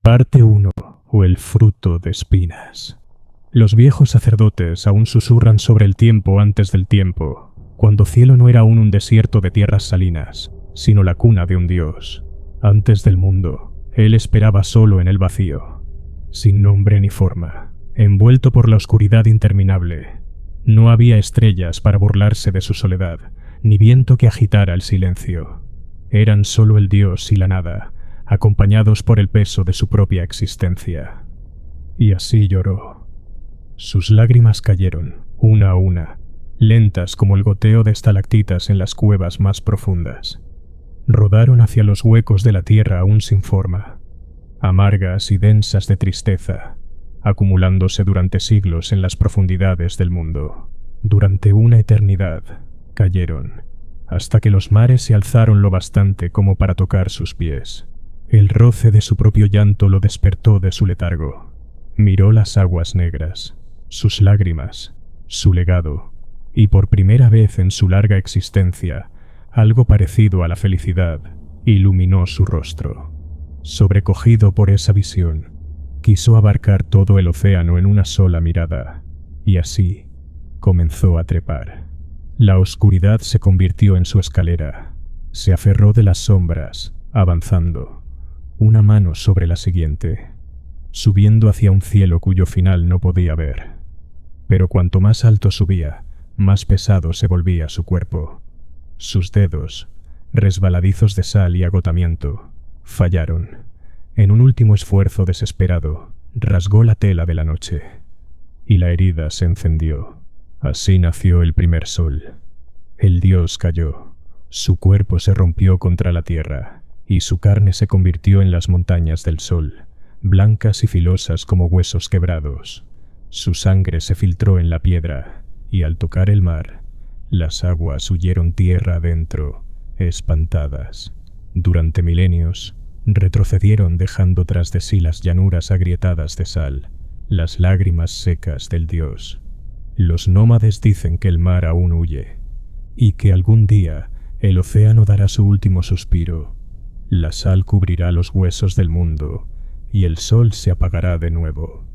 Parte 1. O el fruto de espinas. Los viejos sacerdotes aún susurran sobre el tiempo antes del tiempo, cuando cielo no era aún un desierto de tierras salinas, sino la cuna de un dios. Antes del mundo, él esperaba solo en el vacío, sin nombre ni forma, envuelto por la oscuridad interminable. No había estrellas para burlarse de su soledad, ni viento que agitara el silencio. Eran solo el dios y la nada, acompañados por el peso de su propia existencia. Y así lloró. Sus lágrimas cayeron, una a una, lentas como el goteo de estalactitas en las cuevas más profundas. Rodaron hacia los huecos de la tierra aún sin forma, amargas y densas de tristeza, acumulándose durante siglos en las profundidades del mundo. Durante una eternidad, cayeron, hasta que los mares se alzaron lo bastante como para tocar sus pies. El roce de su propio llanto lo despertó de su letargo. Miró las aguas negras, sus lágrimas, su legado, y por primera vez en su larga existencia, algo parecido a la felicidad iluminó su rostro. Sobrecogido por esa visión, quiso abarcar todo el océano en una sola mirada, y así comenzó a trepar. La oscuridad se convirtió en su escalera. Se aferró de las sombras, avanzando, una mano sobre la siguiente, subiendo hacia un cielo cuyo final no podía ver. Pero cuanto más alto subía, más pesado se volvía su cuerpo. Sus dedos, resbaladizos de sal y agotamiento, fallaron. En un último esfuerzo desesperado, rasgó la tela de la noche, y la herida se encendió. Así nació el primer sol. El dios cayó, su cuerpo se rompió contra la tierra, y su carne se convirtió en las montañas del sol, blancas y filosas como huesos quebrados. Su sangre se filtró en la piedra, y al tocar el mar, las aguas huyeron tierra adentro, espantadas. Durante milenios, retrocedieron dejando tras de sí las llanuras agrietadas de sal, las lágrimas secas del dios. Los nómades dicen que el mar aún huye, y que algún día el océano dará su último suspiro. La sal cubrirá los huesos del mundo, y el sol se apagará de nuevo.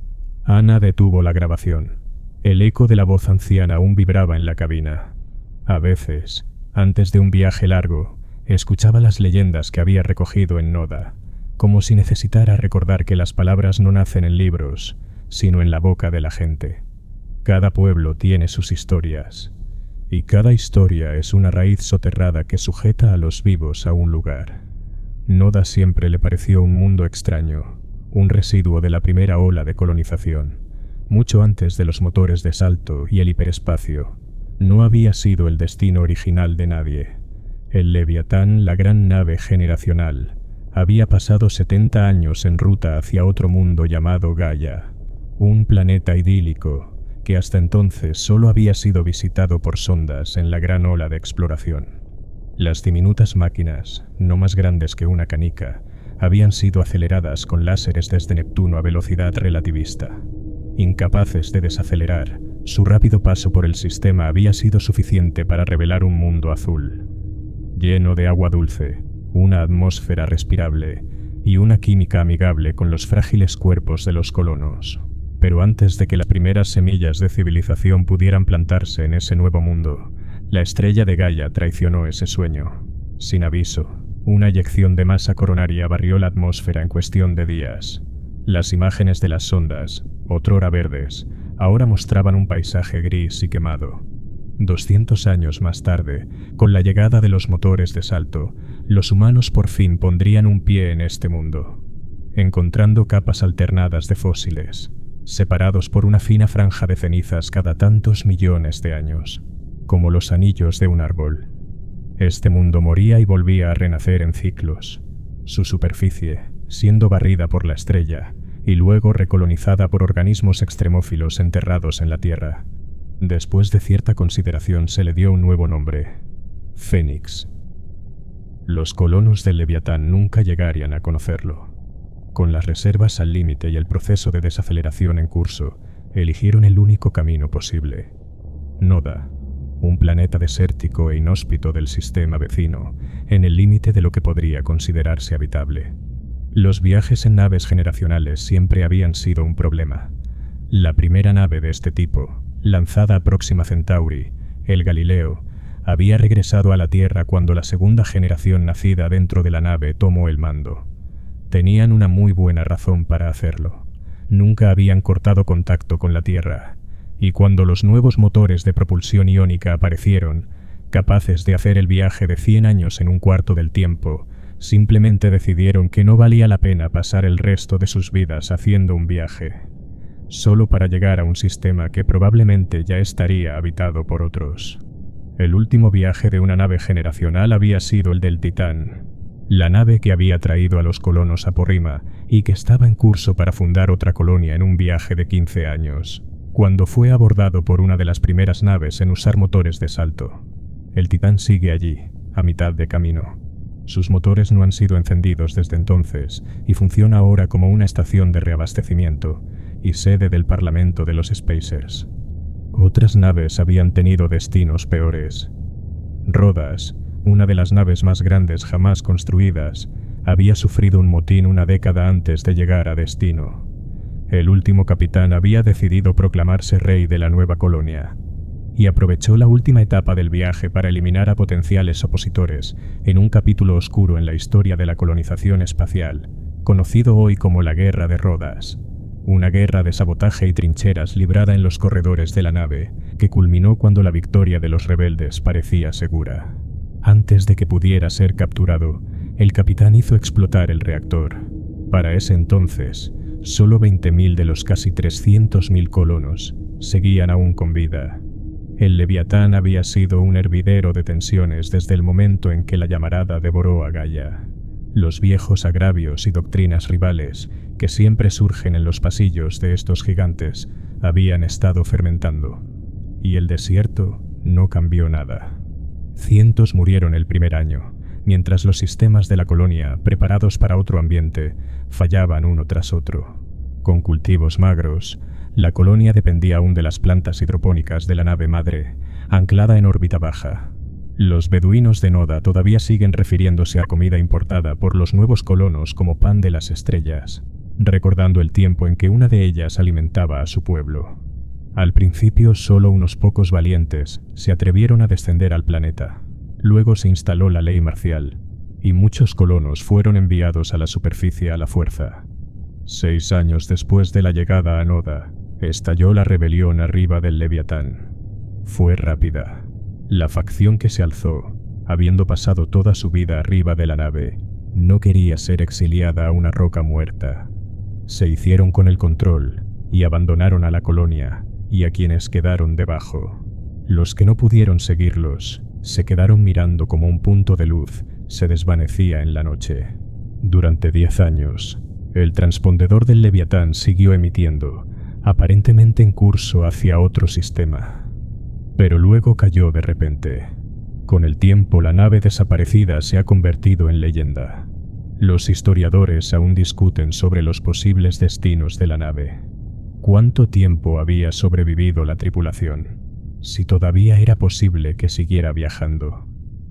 Ana detuvo la grabación. El eco de la voz anciana aún vibraba en la cabina. A veces, antes de un viaje largo, escuchaba las leyendas que había recogido en Noda, como si necesitara recordar que las palabras no nacen en libros, sino en la boca de la gente. Cada pueblo tiene sus historias, y cada historia es una raíz soterrada que sujeta a los vivos a un lugar. Noda siempre le pareció un mundo extraño, un residuo de la primera ola de colonización, mucho antes de los motores de salto y el hiperespacio. No había sido el destino original de nadie. El Leviatán, la gran nave generacional, había pasado 70 años en ruta hacia otro mundo llamado Gaia, un planeta idílico que hasta entonces solo había sido visitado por sondas en la gran ola de exploración. Las diminutas máquinas, no más grandes que una canica, habían sido aceleradas con láseres desde Neptuno a velocidad relativista. Incapaces de desacelerar, su rápido paso por el sistema había sido suficiente para revelar un mundo azul, lleno de agua dulce, una atmósfera respirable y una química amigable con los frágiles cuerpos de los colonos. Pero antes de que las primeras semillas de civilización pudieran plantarse en ese nuevo mundo, la estrella de Gaia traicionó ese sueño. Sin aviso, una eyección de masa coronaria barrió la atmósfera en cuestión de días. Las imágenes de las sondas, otrora verdes, ahora mostraban un paisaje gris y quemado. 200 años más tarde, con la llegada de los motores de salto, los humanos por fin pondrían un pie en este mundo, encontrando capas alternadas de fósiles, separados por una fina franja de cenizas cada tantos millones de años, como los anillos de un árbol. Este mundo moría y volvía a renacer en ciclos, su superficie siendo barrida por la estrella y luego recolonizada por organismos extremófilos enterrados en la Tierra. Después de cierta consideración se le dio un nuevo nombre: Fénix. Los colonos del Leviatán nunca llegarían a conocerlo. Con las reservas al límite y el proceso de desaceleración en curso, eligieron el único camino posible: Noda, un planeta desértico e inhóspito del sistema vecino, en el límite de lo que podría considerarse habitable. Los viajes en naves generacionales siempre habían sido un problema. La primera nave de este tipo, lanzada a Próxima Centauri, el Galileo, había regresado a la Tierra cuando la segunda generación nacida dentro de la nave tomó el mando. Tenían una muy buena razón para hacerlo. Nunca habían cortado contacto con la Tierra, y cuando los nuevos motores de propulsión iónica aparecieron, capaces de hacer el viaje de 100 años en un cuarto del tiempo, simplemente decidieron que no valía la pena pasar el resto de sus vidas haciendo un viaje, solo para llegar a un sistema que probablemente ya estaría habitado por otros. El último viaje de una nave generacional había sido el del Titán, la nave que había traído a los colonos a Porrima y que estaba en curso para fundar otra colonia en un viaje de 15 años, cuando fue abordado por una de las primeras naves en usar motores de salto. El Titán sigue allí, a mitad de camino. Sus motores no han sido encendidos desde entonces y funciona ahora como una estación de reabastecimiento y sede del Parlamento de los Spacers. Otras naves habían tenido destinos peores. Rhodas, una de las naves más grandes jamás construidas, había sufrido un motín una década antes de llegar a destino. El último capitán había decidido proclamarse rey de la nueva colonia, y aprovechó la última etapa del viaje para eliminar a potenciales opositores en un capítulo oscuro en la historia de la colonización espacial, conocido hoy como la Guerra de Rhodas. Una guerra de sabotaje y trincheras librada en los corredores de la nave, que culminó cuando la victoria de los rebeldes parecía segura. Antes de que pudiera ser capturado, el capitán hizo explotar el reactor. Para ese entonces, solo 20.000 de los casi 300.000 colonos seguían aún con vida. El Leviatán había sido un hervidero de tensiones desde el momento en que la llamarada devoró a Gaia. Los viejos agravios y doctrinas rivales que siempre surgen en los pasillos de estos gigantes habían estado fermentando, y el desierto no cambió nada. Cientos murieron el primer año, mientras los sistemas de la colonia, preparados para otro ambiente, fallaban uno tras otro. Con cultivos magros, la colonia dependía aún de las plantas hidropónicas de la nave madre, anclada en órbita baja. Los beduinos de Noda todavía siguen refiriéndose a comida importada por los nuevos colonos como pan de las estrellas, recordando el tiempo en que una de ellas alimentaba a su pueblo. Al principio solo unos pocos valientes se atrevieron a descender al planeta. Luego se instaló la ley marcial, y muchos colonos fueron enviados a la superficie a la fuerza. 6 años después de la llegada a Noda, estalló la rebelión arriba del Leviatán. Fue rápida. La facción que se alzó, habiendo pasado toda su vida arriba de la nave, no quería ser exiliada a una roca muerta. Se hicieron con el control y abandonaron a la colonia y a quienes quedaron debajo. Los que no pudieron seguirlos se quedaron mirando como un punto de luz se desvanecía en la noche. Durante 10 años, el transpondedor del Leviatán siguió emitiendo, aparentemente en curso hacia otro sistema. Pero luego cayó de repente. Con el tiempo, la nave desaparecida se ha convertido en leyenda. Los historiadores aún discuten sobre los posibles destinos de la nave. ¿Cuánto tiempo había sobrevivido la tripulación? Si todavía era posible que siguiera viajando.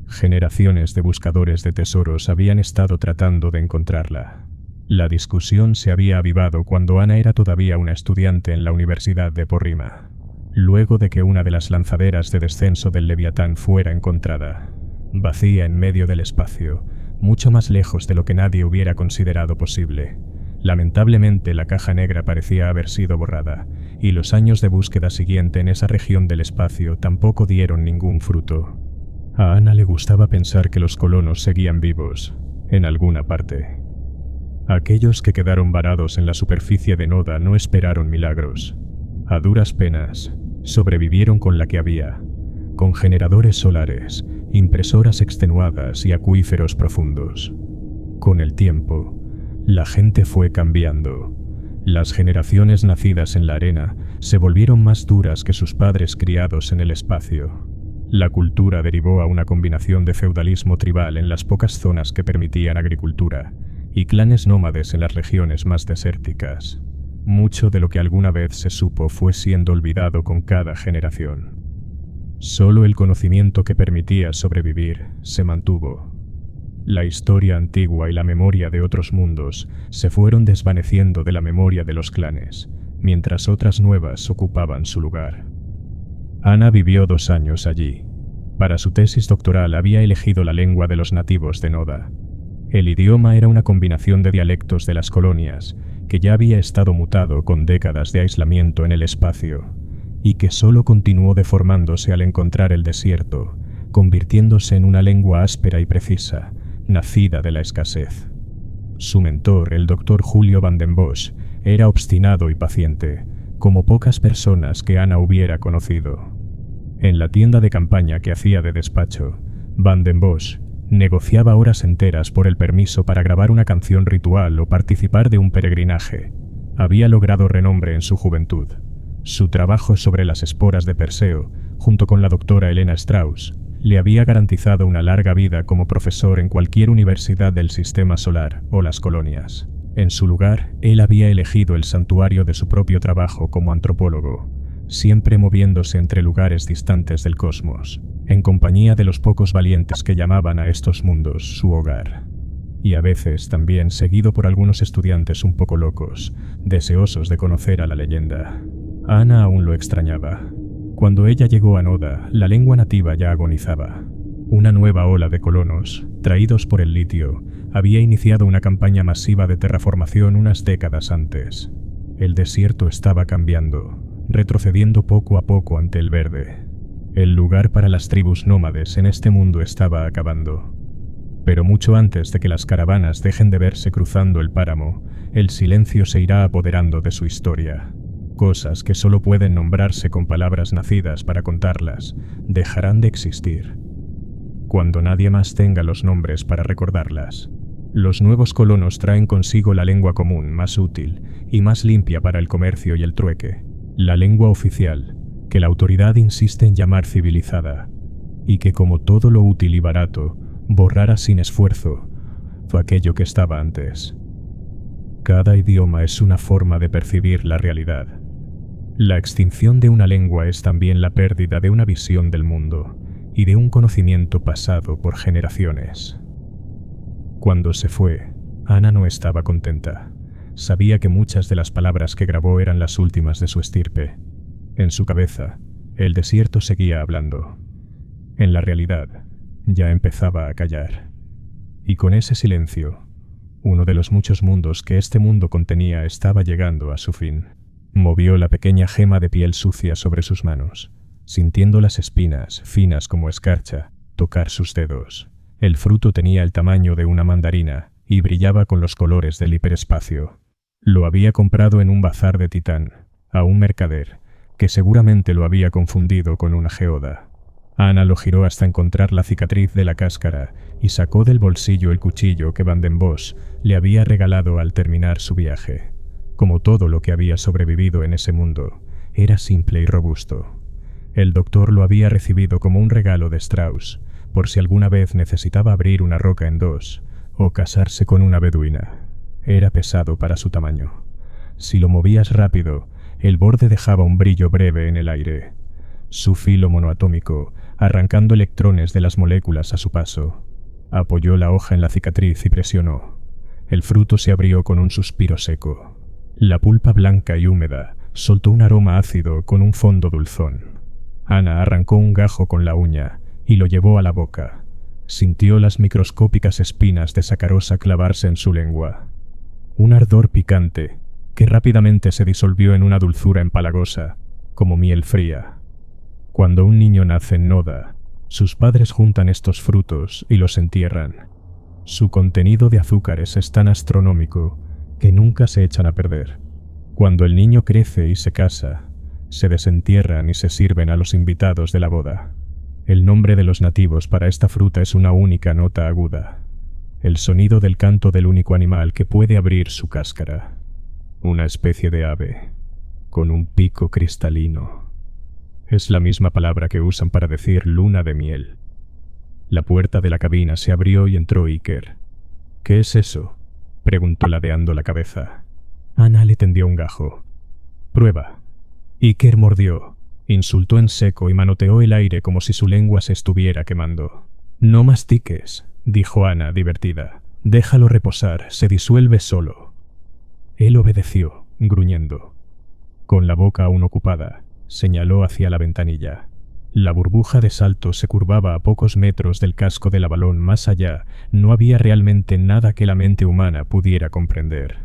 Generaciones de buscadores de tesoros habían estado tratando de encontrarla. La discusión se había avivado cuando Ana era todavía una estudiante en la Universidad de Porrima, luego de que una de las lanzaderas de descenso del Leviatán fuera encontrada, vacía en medio del espacio, mucho más lejos de lo que nadie hubiera considerado posible. Lamentablemente, la caja negra parecía haber sido borrada, y los años de búsqueda siguiente en esa región del espacio tampoco dieron ningún fruto. A Ana le gustaba pensar que los colonos seguían vivos, en alguna parte. Aquellos que quedaron varados en la superficie de Noda no esperaron milagros. A duras penas, sobrevivieron con la que había, con generadores solares, impresoras extenuadas y acuíferos profundos. Con el tiempo, la gente fue cambiando. Las generaciones nacidas en la arena se volvieron más duras que sus padres criados en el espacio. La cultura derivó a una combinación de feudalismo tribal en las pocas zonas que permitían agricultura y clanes nómades en las regiones más desérticas. Mucho de lo que alguna vez se supo fue siendo olvidado con cada generación. Solo el conocimiento que permitía sobrevivir se mantuvo. La historia antigua y la memoria de otros mundos se fueron desvaneciendo de la memoria de los clanes, mientras otras nuevas ocupaban su lugar. Ana vivió 2 años allí. Para su tesis doctoral había elegido la lengua de los nativos de Noda. El idioma era una combinación de dialectos de las colonias, que ya había estado mutado con décadas de aislamiento en el espacio, y que solo continuó deformándose al encontrar el desierto, convirtiéndose en una lengua áspera y precisa, nacida de la escasez. Su mentor, el doctor Julio van den Bosch, era obstinado y paciente, como pocas personas que Ana hubiera conocido. En la tienda de campaña que hacía de despacho, van den Bosch negociaba horas enteras por el permiso para grabar una canción ritual o participar de un peregrinaje. Había logrado renombre en su juventud. Su trabajo sobre las esporas de Perseo, junto con la doctora Helena Strauss, le había garantizado una larga vida como profesor en cualquier universidad del sistema solar o las colonias. En su lugar, él había elegido el santuario de su propio trabajo como antropólogo, siempre moviéndose entre lugares distantes del cosmos, en compañía de los pocos valientes que llamaban a estos mundos su hogar. Y a veces también seguido por algunos estudiantes un poco locos, deseosos de conocer a la leyenda. Ana aún lo extrañaba. Cuando ella llegó a Noda, la lengua nativa ya agonizaba. Una nueva ola de colonos, traídos por el litio, había iniciado una campaña masiva de terraformación unas décadas antes. El desierto estaba cambiando, retrocediendo poco a poco ante el verde. El lugar para las tribus nómades en este mundo estaba acabando. Pero mucho antes de que las caravanas dejen de verse cruzando el páramo, el silencio se irá apoderando de su historia. Cosas que solo pueden nombrarse con palabras nacidas para contarlas, dejarán de existir. Cuando nadie más tenga los nombres para recordarlas, los nuevos colonos traen consigo la lengua común más útil y más limpia para el comercio y el trueque, la lengua oficial, que la autoridad insiste en llamar civilizada, y que como todo lo útil y barato, borrara sin esfuerzo fue aquello que estaba antes. Cada idioma es una forma de percibir la realidad. La extinción de una lengua es también la pérdida de una visión del mundo y de un conocimiento pasado por generaciones. Cuando se fue, Ana no estaba contenta. Sabía que muchas de las palabras que grabó eran las últimas de su estirpe. En su cabeza, el desierto seguía hablando. En la realidad, ya empezaba a callar. Y con ese silencio, uno de los muchos mundos que este mundo contenía estaba llegando a su fin. Movió la pequeña gema de piel sucia sobre sus manos, sintiendo las espinas, finas como escarcha, tocar sus dedos. El fruto tenía el tamaño de una mandarina y brillaba con los colores del hiperespacio. Lo había comprado en un bazar de Titán, a un mercader, que seguramente lo había confundido con una geoda. Ana lo giró hasta encontrar la cicatriz de la cáscara y sacó del bolsillo el cuchillo que van den Bosch le había regalado al terminar su viaje. Como todo lo que había sobrevivido en ese mundo, era simple y robusto. El doctor lo había recibido como un regalo de Strauss, por si alguna vez necesitaba abrir una roca en dos o casarse con una beduina. Era pesado para su tamaño. Si lo movías rápido, el borde dejaba un brillo breve en el aire. Su filo monoatómico, arrancando electrones de las moléculas a su paso. Apoyó la hoja en la cicatriz y presionó. El fruto se abrió con un suspiro seco. La pulpa blanca y húmeda soltó un aroma ácido con un fondo dulzón. Ana arrancó un gajo con la uña y lo llevó a la boca. Sintió las microscópicas espinas de sacarosa clavarse en su lengua. Un ardor picante que rápidamente se disolvió en una dulzura empalagosa, como miel fría. Cuando un niño nace en Noda, sus padres juntan estos frutos y los entierran. Su contenido de azúcares es tan astronómico que nunca se echan a perder. Cuando el niño crece y se casa, se desentierran y se sirven a los invitados de la boda. El nombre de los nativos para esta fruta es una única nota aguda, el sonido del canto del único animal que puede abrir su cáscara. Una especie de ave, con un pico cristalino. Es la misma palabra que usan para decir luna de miel. La puerta de la cabina se abrió y entró Iker. «¿Qué es eso?», preguntó ladeando la cabeza. Ana le tendió un gajo. «Prueba». Iker mordió, insultó en seco y manoteó el aire como si su lengua se estuviera quemando. «No mastiques», dijo Ana, divertida. Déjalo reposar, se disuelve solo. Él obedeció, gruñendo. Con la boca aún ocupada, señaló hacia la ventanilla. La burbuja de salto se curvaba a pocos metros del casco del Avalón. Más allá, no había realmente nada que la mente humana pudiera comprender.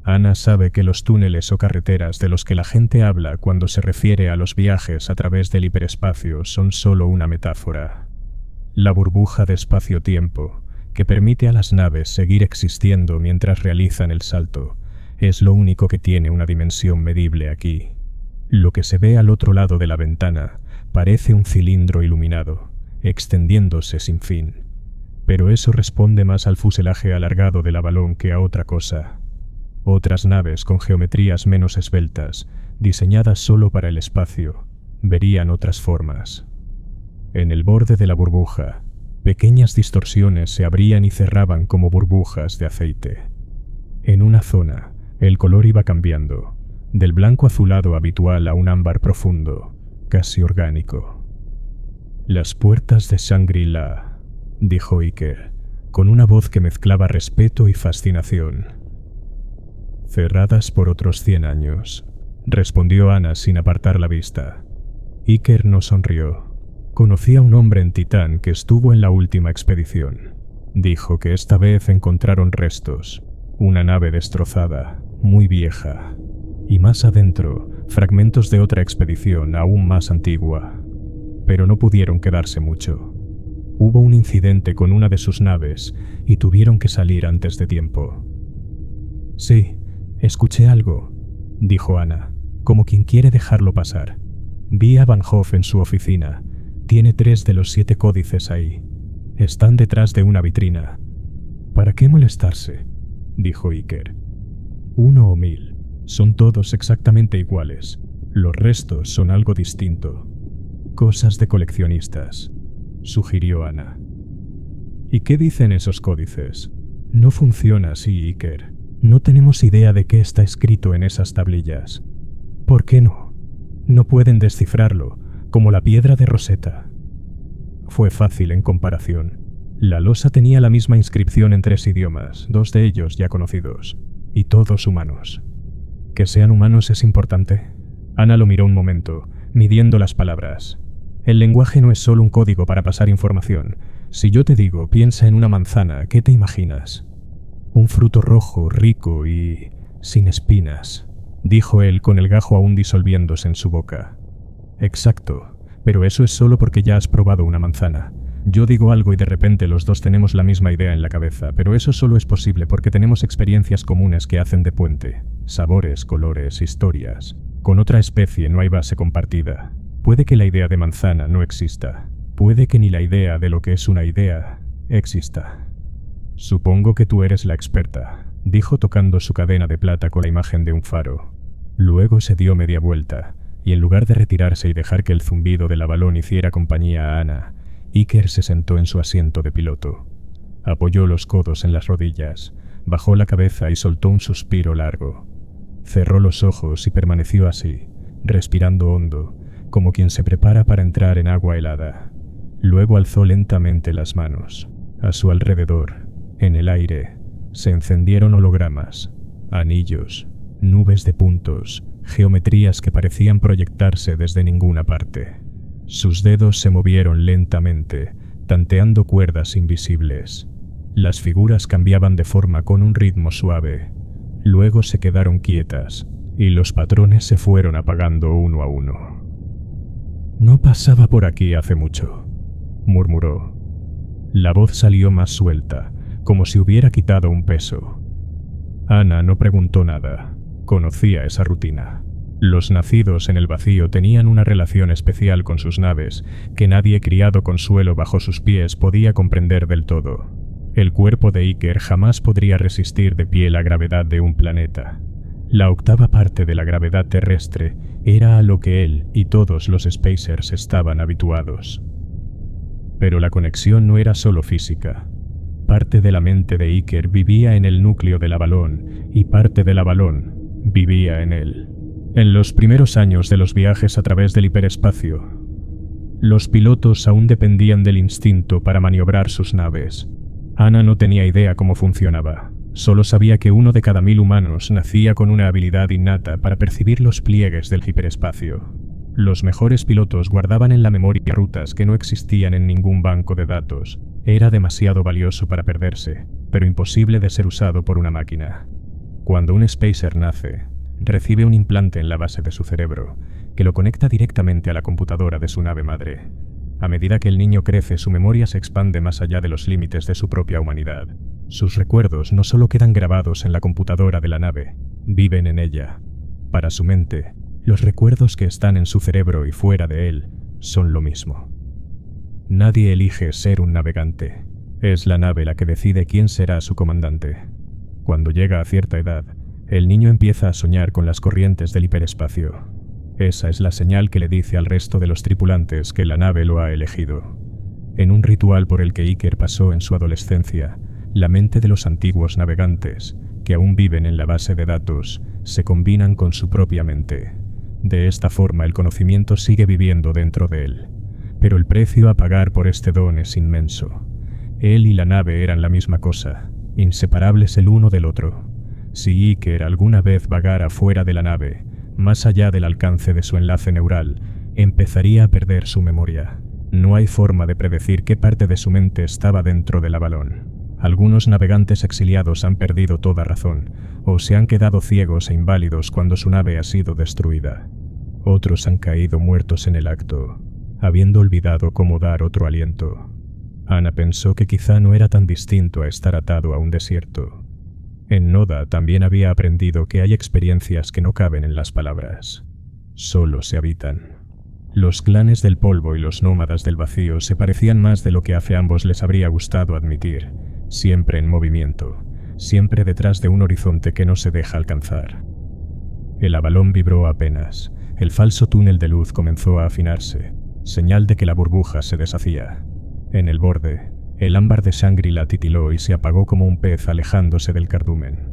Ana sabe que los túneles o carreteras de los que la gente habla cuando se refiere a los viajes a través del hiperespacio son solo una metáfora. La burbuja de espacio-tiempo, que permite a las naves seguir existiendo mientras realizan el salto, es lo único que tiene una dimensión medible aquí. Lo que se ve al otro lado de la ventana parece un cilindro iluminado, extendiéndose sin fin. Pero eso responde más al fuselaje alargado del Avalón que a otra cosa. Otras naves con geometrías menos esbeltas, diseñadas solo para el espacio, verían otras formas. En el borde de la burbuja, pequeñas distorsiones se abrían y cerraban como burbujas de aceite. En una zona, el color iba cambiando, del blanco azulado habitual a un ámbar profundo, casi orgánico. «Las puertas de Shangri-La», dijo Iker, con una voz que mezclaba respeto y fascinación. «Cerradas por otros 100 años», respondió Ana sin apartar la vista. Iker no sonrió. Conocía a un hombre en Titán que estuvo en la última expedición. Dijo que esta vez encontraron restos, una nave destrozada, muy vieja, y más adentro, fragmentos de otra expedición aún más antigua. Pero no pudieron quedarse mucho. Hubo un incidente con una de sus naves y tuvieron que salir antes de tiempo. «Sí, escuché algo», dijo Ana, como quien quiere dejarlo pasar. «Vi a Van Hoff en su oficina. Tiene 3 de los 7 códices ahí. Están detrás de una vitrina». «¿Para qué molestarse?», dijo Iker. 1 o 1000. Son todos exactamente iguales. Los restos son algo distinto. Cosas de coleccionistas», sugirió Ana. «¿Y qué dicen esos códices?» «No funciona así, Iker. No tenemos idea de qué está escrito en esas tablillas». «¿Por qué no? No pueden descifrarlo, como la piedra de Rosetta». Fue fácil en comparación. La losa tenía la misma inscripción en 3 idiomas, 2 de ellos ya conocidos, y todos humanos. ¿Que sean humanos es importante? Ana lo miró un momento, midiendo las palabras. El lenguaje no es solo un código para pasar información. Si yo te digo, piensa en una manzana, ¿qué te imaginas? Un fruto rojo, rico y sin espinas, dijo él con el gajo aún disolviéndose en su boca. Exacto, pero eso es solo porque ya has probado una manzana. Yo digo algo y de repente los dos tenemos la misma idea en la cabeza, pero eso solo es posible porque tenemos experiencias comunes que hacen de puente. Sabores, colores, historias. Con otra especie no hay base compartida. Puede que la idea de manzana no exista. Puede que ni la idea de lo que es una idea exista. Supongo que tú eres la experta, dijo tocando su cadena de plata con la imagen de un faro. Luego se dio media vuelta, y en lugar de retirarse y dejar que el zumbido del Avalón hiciera compañía a Ana, Iker se sentó en su asiento de piloto. Apoyó los codos en las rodillas, bajó la cabeza y soltó un suspiro largo. Cerró los ojos y permaneció así, respirando hondo, como quien se prepara para entrar en agua helada. Luego alzó lentamente las manos. A su alrededor, en el aire, se encendieron hologramas, anillos, nubes de puntos, geometrías que parecían proyectarse desde ninguna parte. Sus dedos se movieron lentamente, tanteando cuerdas invisibles. Las figuras cambiaban de forma con un ritmo suave. Luego se quedaron quietas, y los patrones se fueron apagando uno a uno. «No pasaba por aquí hace mucho», murmuró. La voz salió más suelta, como si hubiera quitado un peso. Ana no preguntó nada. Conocía esa rutina. Los nacidos en el vacío tenían una relación especial con sus naves que nadie criado con suelo bajo sus pies podía comprender del todo. El cuerpo de Iker jamás podría resistir de pie la gravedad de un planeta. La octava parte de la gravedad terrestre era a lo que él y todos los spacers estaban habituados. Pero la conexión no era solo física. Parte de la mente de Iker vivía en el núcleo del Avalón y parte del Avalón vivía en él. En los primeros años de los viajes a través del hiperespacio, los pilotos aún dependían del instinto para maniobrar sus naves. Ana no tenía idea cómo funcionaba. Solo sabía que 1 de cada 1000 humanos nacía con una habilidad innata para percibir los pliegues del hiperespacio. Los mejores pilotos guardaban en la memoria rutas que no existían en ningún banco de datos. Era demasiado valioso para perderse, pero imposible de ser usado por una máquina. Cuando un spacer nace, recibe un implante en la base de su cerebro, que lo conecta directamente a la computadora de su nave madre. A medida que el niño crece, su memoria se expande más allá de los límites de su propia humanidad. Sus recuerdos no solo quedan grabados en la computadora de la nave, viven en ella. Para su mente, los recuerdos que están en su cerebro y fuera de él son lo mismo. Nadie elige ser un navegante. Es la nave la que decide quién será su comandante. Cuando llega a cierta edad, el niño empieza a soñar con las corrientes del hiperespacio. Esa es la señal que le dice al resto de los tripulantes que la nave lo ha elegido. En un ritual por el que Iker pasó en su adolescencia, la mente de los antiguos navegantes, que aún viven en la base de datos, se combinan con su propia mente. De esta forma el conocimiento sigue viviendo dentro de él. Pero el precio a pagar por este don es inmenso. Él y la nave eran la misma cosa, inseparables el uno del otro. Si Iker alguna vez vagara fuera de la nave, más allá del alcance de su enlace neural, empezaría a perder su memoria. No hay forma de predecir qué parte de su mente estaba dentro del Avalón. Algunos navegantes exiliados han perdido toda razón, o se han quedado ciegos e inválidos cuando su nave ha sido destruida. Otros han caído muertos en el acto, habiendo olvidado cómo dar otro aliento. Ana pensó que quizá no era tan distinto a estar atado a un desierto. En Noda también había aprendido que hay experiencias que no caben en las palabras. Solo se habitan. Los clanes del polvo y los nómadas del vacío se parecían más de lo que a ambos les habría gustado admitir, siempre en movimiento, siempre detrás de un horizonte que no se deja alcanzar. El Avalón vibró apenas. El falso túnel de luz comenzó a afinarse, señal de que la burbuja se deshacía. En el borde, el ámbar de Shangri-La titiló y se apagó como un pez alejándose del cardumen.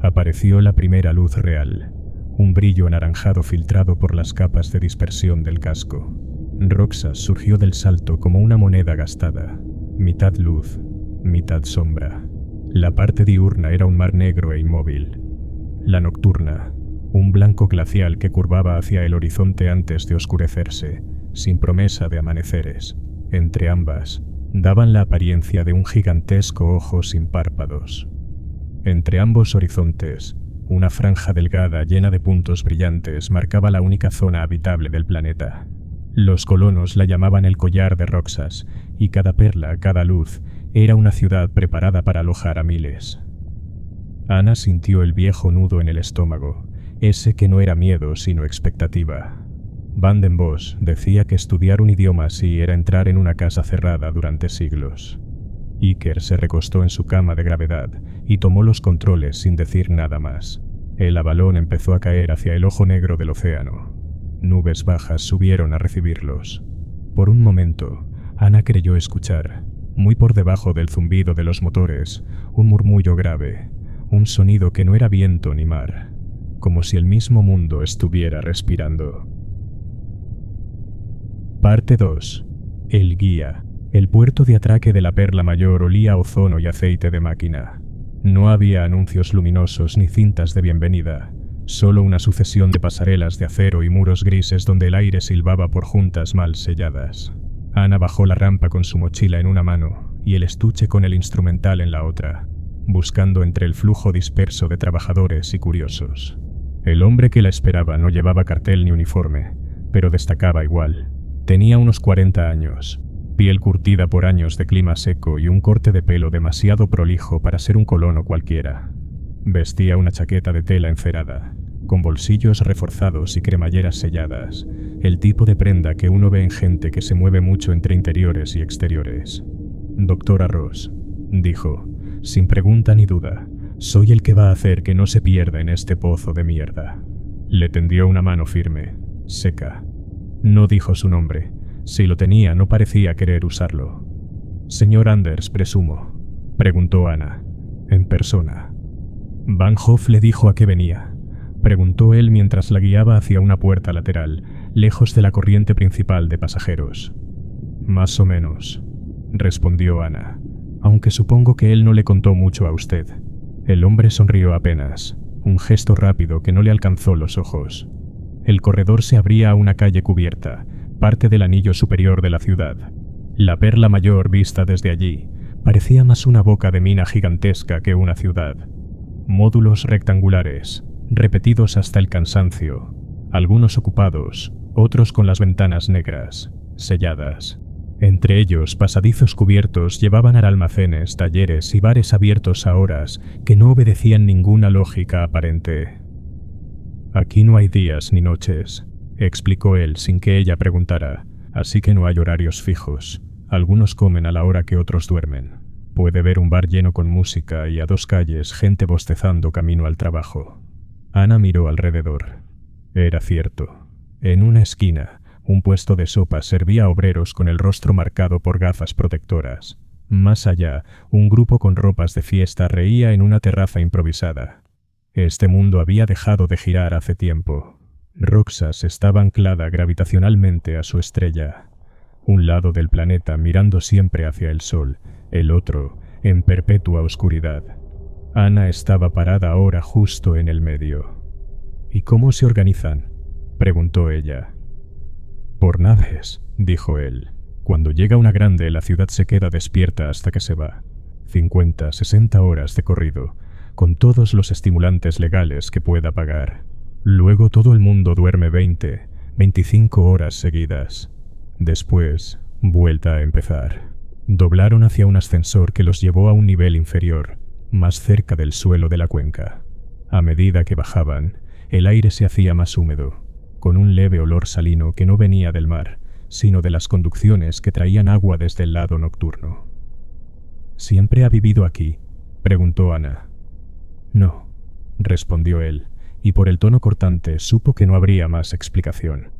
Apareció la primera luz real, un brillo anaranjado filtrado por las capas de dispersión del casco. Roxas surgió del salto como una moneda gastada, mitad luz, mitad sombra. La parte diurna era un mar negro e inmóvil. La nocturna, un blanco glacial que curvaba hacia el horizonte antes de oscurecerse, sin promesa de amaneceres. Entre ambas, daban la apariencia de un gigantesco ojo sin párpados. Entre ambos horizontes, una franja delgada llena de puntos brillantes marcaba la única zona habitable del planeta. Los colonos la llamaban el collar de Roxas, y cada perla, cada luz, era una ciudad preparada para alojar a miles. Ana sintió el viejo nudo en el estómago, ese que no era miedo sino expectativa. Van den Bosch decía que estudiar un idioma así era entrar en una casa cerrada durante siglos. Iker se recostó en su cama de gravedad y tomó los controles sin decir nada más. El Avalón empezó a caer hacia el ojo negro del océano. Nubes bajas subieron a recibirlos. Por un momento, Ana creyó escuchar, muy por debajo del zumbido de los motores, un murmullo grave, un sonido que no era viento ni mar, como si el mismo mundo estuviera respirando. Parte 2. El guía. El puerto de atraque de la Perla Mayor olía a ozono y aceite de máquina. No había anuncios luminosos ni cintas de bienvenida, solo una sucesión de pasarelas de acero y muros grises donde el aire silbaba por juntas mal selladas. Ana bajó la rampa con su mochila en una mano y el estuche con el instrumental en la otra, buscando entre el flujo disperso de trabajadores y curiosos. El hombre que la esperaba no llevaba cartel ni uniforme, pero destacaba igual. Tenía unos 40 años, piel curtida por años de clima seco y un corte de pelo demasiado prolijo para ser un colono cualquiera. Vestía una chaqueta de tela encerada, con bolsillos reforzados y cremalleras selladas, el tipo de prenda que uno ve en gente que se mueve mucho entre interiores y exteriores. «Doctora Ross», dijo, sin pregunta ni duda, «soy el que va a hacer que no se pierda en este pozo de mierda». Le tendió una mano firme, seca. No dijo su nombre. Si lo tenía, no parecía querer usarlo. «Señor Anders, presumo», preguntó Ana, en persona. «Van Hoff le dijo a qué venía», preguntó él mientras la guiaba hacia una puerta lateral, lejos de la corriente principal de pasajeros. «Más o menos», respondió Ana, aunque supongo que él no le contó mucho a usted. El hombre sonrió apenas, un gesto rápido que no le alcanzó los ojos. El corredor se abría a una calle cubierta, parte del anillo superior de la ciudad. La perla mayor, vista desde allí, parecía más una boca de mina gigantesca que una ciudad. Módulos rectangulares, repetidos hasta el cansancio, algunos ocupados, otros con las ventanas negras, selladas. Entre ellos, pasadizos cubiertos llevaban a almacenes, talleres y bares abiertos a horas que no obedecían ninguna lógica aparente. «Aquí no hay días ni noches», explicó él sin que ella preguntara, «así que no hay horarios fijos. Algunos comen a la hora que otros duermen. Puede ver un bar lleno con música y a 2 calles gente bostezando camino al trabajo». Ana miró alrededor. Era cierto. En una esquina, un puesto de sopa servía a obreros con el rostro marcado por gafas protectoras. Más allá, un grupo con ropas de fiesta reía en una terraza improvisada. Este mundo había dejado de girar hace tiempo. Roxas estaba anclada gravitacionalmente a su estrella. Un lado del planeta mirando siempre hacia el sol, el otro en perpetua oscuridad. Ana estaba parada ahora justo en el medio. «¿Y cómo se organizan?», preguntó ella. «Por naves», dijo él. «Cuando llega una grande, la ciudad se queda despierta hasta que se va. 50, 60 horas de corrido, con todos los estimulantes legales que pueda pagar. Luego todo el mundo duerme 20, 25 horas seguidas. Después, vuelta a empezar». Doblaron hacia un ascensor que los llevó a un nivel inferior, más cerca del suelo de la cuenca. A medida que bajaban, el aire se hacía más húmedo, con un leve olor salino que no venía del mar, sino de las conducciones que traían agua desde el lado nocturno. «¿Siempre ha vivido aquí?», preguntó Ana. «No», respondió él, y por el tono cortante supo que no habría más explicación.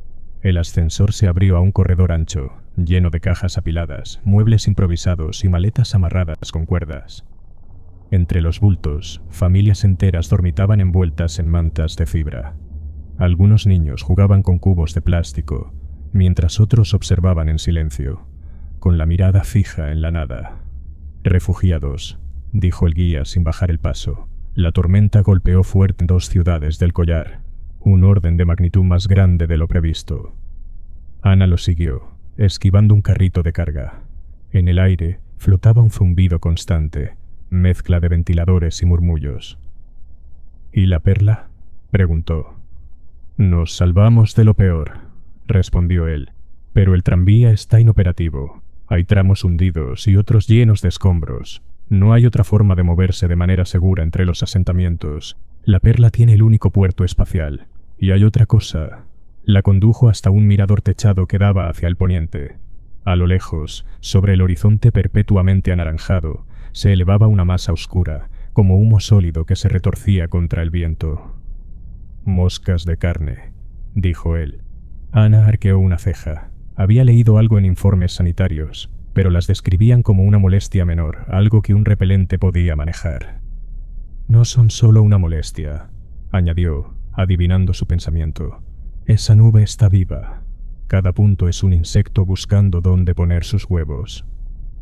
El ascensor se abrió a un corredor ancho, lleno de cajas apiladas, muebles improvisados y maletas amarradas con cuerdas. Entre los bultos, familias enteras dormitaban envueltas en mantas de fibra. Algunos niños jugaban con cubos de plástico, mientras otros observaban en silencio, con la mirada fija en la nada. «Refugiados», dijo el guía sin bajar el paso. La tormenta golpeó fuerte en 2 ciudades del collar, un orden de magnitud más grande de lo previsto. Ana lo siguió, esquivando un carrito de carga. En el aire flotaba un zumbido constante, mezcla de ventiladores y murmullos. «¿Y la perla?», preguntó. «Nos salvamos de lo peor», respondió él, «pero el tranvía está inoperativo. Hay tramos hundidos y otros llenos de escombros. No hay otra forma de moverse de manera segura entre los asentamientos. La perla tiene el único puerto espacial. Y hay otra cosa». La condujo hasta un mirador techado que daba hacia el poniente. A lo lejos, sobre el horizonte perpetuamente anaranjado, se elevaba una masa oscura, como humo sólido que se retorcía contra el viento. «Moscas de carne», dijo él. Ana arqueó una ceja. Había leído algo en informes sanitarios, pero las describían como una molestia menor, algo que un repelente podía manejar. «No son solo una molestia», añadió, adivinando su pensamiento. «Esa nube está viva. Cada punto es un insecto buscando dónde poner sus huevos.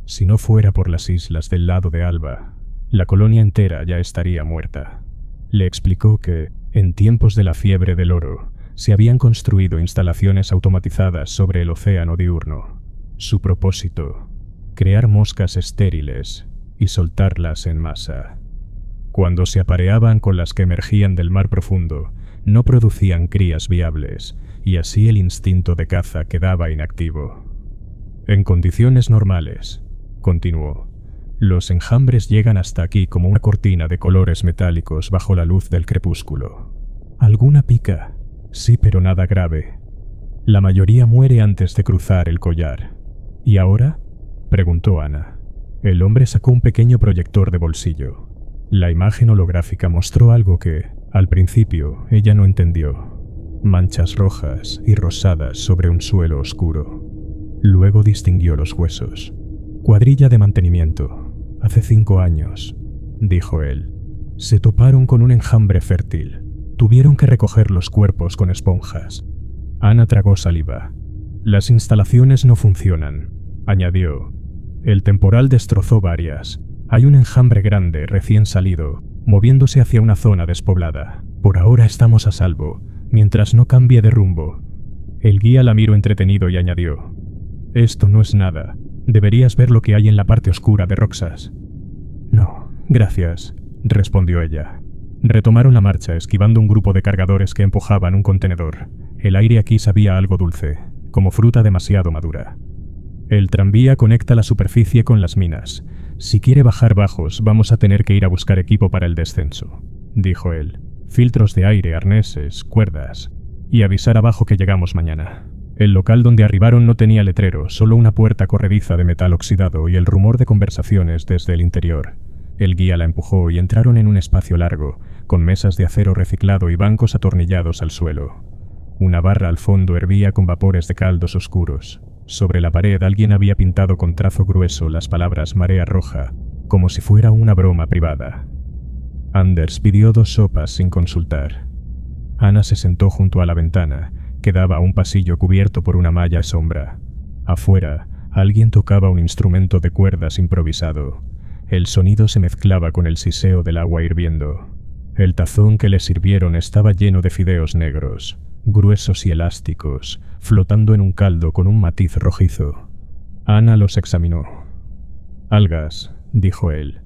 Si no fuera por las islas del lado de Alba, la colonia entera ya estaría muerta». Le explicó que, en tiempos de la fiebre del oro, se habían construido instalaciones automatizadas sobre el océano diurno. Su propósito, crear moscas estériles y soltarlas en masa. Cuando se apareaban con las que emergían del mar profundo, no producían crías viables, y así el instinto de caza quedaba inactivo. «En condiciones normales», continuó, «los enjambres llegan hasta aquí como una cortina de colores metálicos bajo la luz del crepúsculo. Alguna pica, sí, pero nada grave. La mayoría muere antes de cruzar el collar». «¿Y ahora?», preguntó Ana. El hombre sacó un pequeño proyector de bolsillo. La imagen holográfica mostró algo que, al principio, ella no entendió. Manchas rojas y rosadas sobre un suelo oscuro. Luego distinguió los huesos. «Cuadrilla de mantenimiento. Hace 5 años», dijo él. «Se toparon con un enjambre fértil. Tuvieron que recoger los cuerpos con esponjas». Ana tragó saliva. «Las instalaciones no funcionan», añadió. El temporal destrozó varias. Hay un enjambre grande, recién salido, moviéndose hacia una zona despoblada. Por ahora estamos a salvo, mientras no cambie de rumbo. El guía la miró entretenido y añadió: «Esto no es nada. Deberías ver lo que hay en la parte oscura de Roxas». «No, gracias», respondió ella. Retomaron la marcha, esquivando un grupo de cargadores que empujaban un contenedor. El aire aquí sabía algo dulce, como fruta demasiado madura. «El tranvía conecta la superficie con las minas. Si quiere bajar bajos, vamos a tener que ir a buscar equipo para el descenso», dijo él. «Filtros de aire, arneses, cuerdas. Y avisar abajo que llegamos mañana». El local donde arribaron no tenía letrero, solo una puerta corrediza de metal oxidado y el rumor de conversaciones desde el interior. El guía la empujó y entraron en un espacio largo, con mesas de acero reciclado y bancos atornillados al suelo. Una barra al fondo hervía con vapores de caldos oscuros. Sobre la pared alguien había pintado con trazo grueso las palabras «Marea Roja», como si fuera una broma privada. Anders pidió 2 sopas sin consultar. Ana se sentó junto a la ventana, que daba a un pasillo cubierto por una malla sombra. Afuera, alguien tocaba un instrumento de cuerdas improvisado. El sonido se mezclaba con el siseo del agua hirviendo. El tazón que le sirvieron estaba lleno de fideos negros, gruesos y elásticos, flotando en un caldo con un matiz rojizo. Ana los examinó. «Algas», dijo él.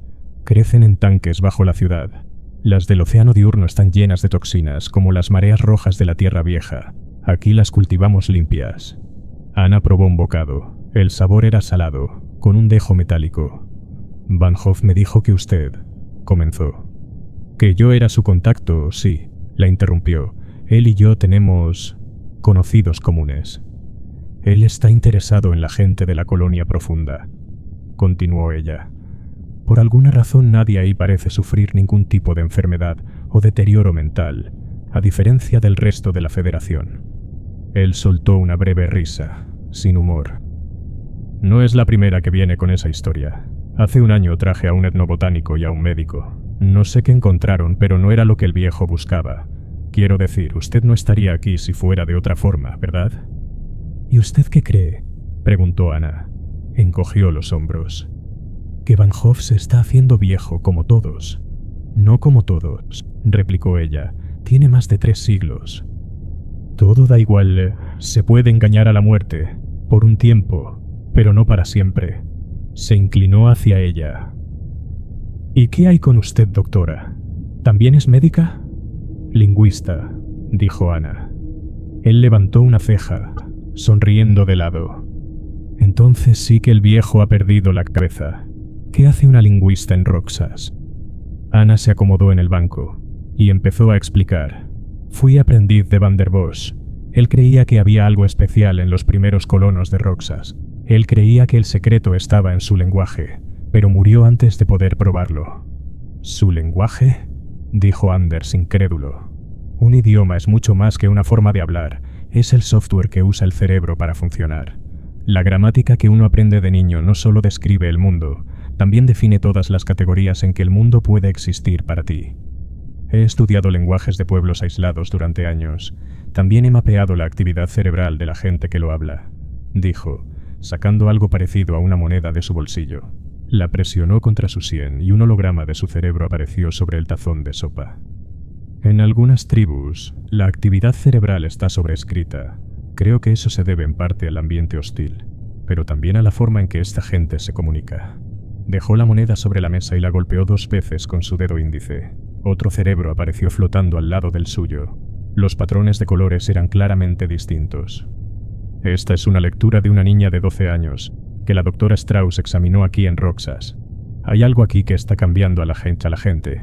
«Crecen en tanques bajo la ciudad. Las del océano diurno están llenas de toxinas, como las mareas rojas de la Tierra Vieja. Aquí las cultivamos limpias». Ana probó un bocado. El sabor era salado, con un dejo metálico. «Van Hoff me dijo que usted», comenzó. «Que yo era su contacto, sí», la interrumpió. «Él y yo tenemos conocidos comunes. Él está interesado en la gente de la colonia profunda», continuó ella. «Por alguna razón nadie ahí parece sufrir ningún tipo de enfermedad o deterioro mental, a diferencia del resto de la Federación». Él soltó una breve risa, sin humor. «No es la primera que viene con esa historia. Hace un año traje a un etnobotánico y a un médico. No sé qué encontraron, pero no era lo que el viejo buscaba. Quiero decir, usted no estaría aquí si fuera de otra forma, ¿verdad?» «¿Y usted qué cree?», preguntó Ana. Encogió los hombros. «Que Van Hoff se está haciendo viejo como todos». «No como todos», replicó ella. «Tiene más de 3 siglos». «Todo da igual. Se puede engañar a la muerte, por un tiempo, pero no para siempre». Se inclinó hacia ella. «¿Y qué hay con usted, doctora? ¿También es médica?» «Lingüista», dijo Ana. Él levantó una ceja, sonriendo de lado. «Entonces sí que el viejo ha perdido la cabeza. ¿Qué hace una lingüista en Roxas?» Ana se acomodó en el banco y empezó a explicar. «Fui aprendiz de Van der Bosch. Él creía que había algo especial en los primeros colonos de Roxas. Él creía que el secreto estaba en su lenguaje, pero murió antes de poder probarlo». «¿Su lenguaje?», dijo Anders incrédulo. «Un idioma es mucho más que una forma de hablar. Es el software que usa el cerebro para funcionar. La gramática que uno aprende de niño no solo describe el mundo, también define todas las categorías en que el mundo puede existir para ti. He estudiado lenguajes de pueblos aislados durante años. También he mapeado la actividad cerebral de la gente que lo habla», dijo, sacando algo parecido a una moneda de su bolsillo. La presionó contra su sien y un holograma de su cerebro apareció sobre el tazón de sopa. «En algunas tribus, la actividad cerebral está sobrescrita. Creo que eso se debe en parte al ambiente hostil, pero también a la forma en que esta gente se comunica». Dejó la moneda sobre la mesa y la golpeó 2 veces con su dedo índice. Otro cerebro apareció flotando al lado del suyo. Los patrones de colores eran claramente distintos. «Esta es una lectura de una niña de 12 años, que la doctora Strauss examinó aquí en Roxas. Hay algo aquí que está cambiando a la gente.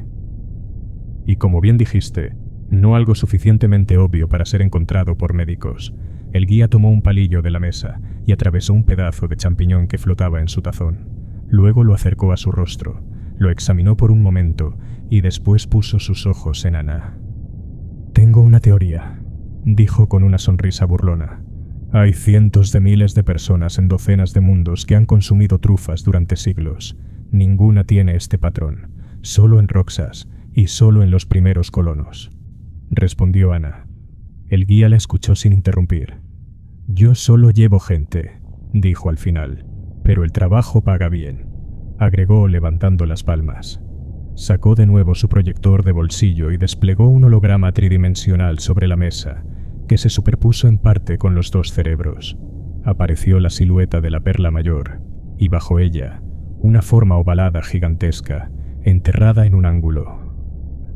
Y como bien dijiste, no algo suficientemente obvio para ser encontrado por médicos». El guía tomó un palillo de la mesa y atravesó un pedazo de champiñón que flotaba en su tazón. Luego lo acercó a su rostro, lo examinó por un momento y después puso sus ojos en Ana. «Tengo una teoría», dijo con una sonrisa burlona. «Hay cientos de miles de personas en docenas de mundos que han consumido trufas durante siglos. Ninguna tiene este patrón, solo en Roxas y solo en los primeros colonos», respondió Ana. El guía la escuchó sin interrumpir. «Yo solo llevo gente», dijo al final, Pero el trabajo paga bien, agregó levantando las palmas. Sacó de nuevo su proyector de bolsillo y desplegó un holograma tridimensional sobre la mesa, que se superpuso en parte con los dos cerebros. Apareció la silueta de la perla mayor, y bajo ella, una forma ovalada gigantesca, enterrada en un ángulo.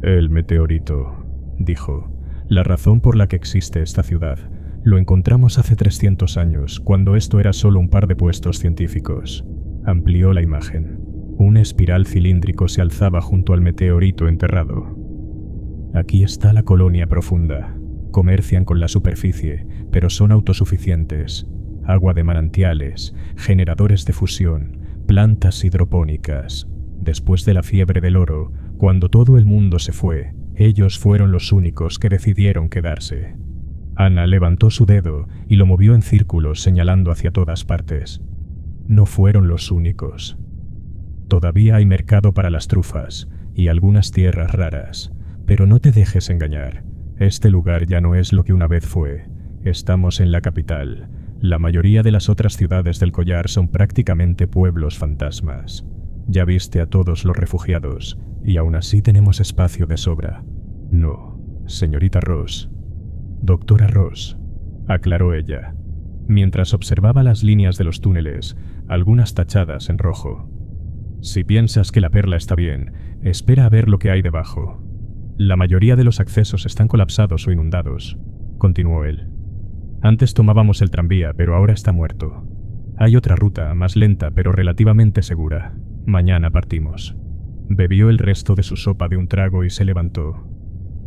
«El meteorito», dijo, «la razón por la que existe esta ciudad. Lo encontramos hace 300 años, cuando esto era solo un par de puestos científicos». Amplió la imagen. Un espiral cilíndrico se alzaba junto al meteorito enterrado. «Aquí está la colonia profunda. Comercian con la superficie, pero son autosuficientes. Agua de manantiales, generadores de fusión, plantas hidropónicas. Después de la fiebre del oro, cuando todo el mundo se fue, ellos fueron los únicos que decidieron quedarse». Ana levantó su dedo y lo movió en círculos señalando hacia todas partes. No fueron los únicos. Todavía hay mercado para las trufas y algunas tierras raras, pero no te dejes engañar. Este lugar ya no es lo que una vez fue. Estamos en la capital. La mayoría de las otras ciudades del collar son prácticamente pueblos fantasmas. Ya viste a todos los refugiados, y aún así tenemos espacio de sobra. No, señorita Ross. Doctora Ross, aclaró ella, mientras observaba las líneas de los túneles, algunas tachadas en rojo. Si piensas que la perla está bien, espera a ver lo que hay debajo. La mayoría de los accesos están colapsados o inundados, continuó él. Antes tomábamos el tranvía, pero ahora está muerto. Hay otra ruta, más lenta pero relativamente segura. Mañana partimos. Bebió el resto de su sopa de un trago y se levantó.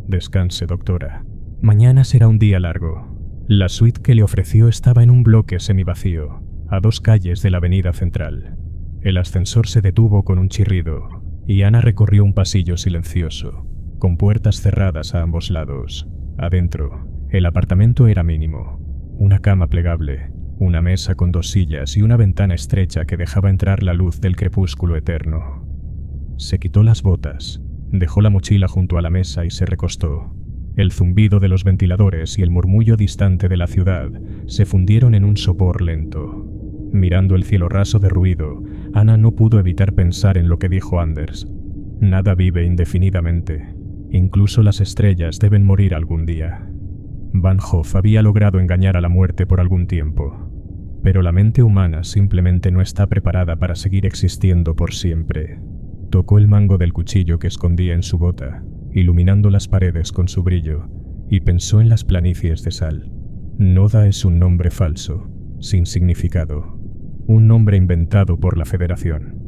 Descanse, doctora. Mañana será un día largo. La suite que le ofreció estaba en un bloque semivacío, a 2 calles de la avenida central. El ascensor se detuvo con un chirrido, y Ana recorrió un pasillo silencioso, con puertas cerradas a ambos lados. Adentro, el apartamento era mínimo. Una cama plegable, una mesa con 2 sillas y una ventana estrecha que dejaba entrar la luz del crepúsculo eterno. Se quitó las botas, dejó la mochila junto a la mesa y se recostó. El zumbido de los ventiladores y el murmullo distante de la ciudad se fundieron en un sopor lento. Mirando el cielo raso de ruido, Ana no pudo evitar pensar en lo que dijo Anders. Nada vive indefinidamente. Incluso las estrellas deben morir algún día. Van Hoff había logrado engañar a la muerte por algún tiempo, pero la mente humana simplemente no está preparada para seguir existiendo por siempre. Tocó el mango del cuchillo que escondía en su bota, iluminando las paredes con su brillo, y pensó en las planicies de sal. Noda es un nombre falso, sin significado, un nombre inventado por la Federación.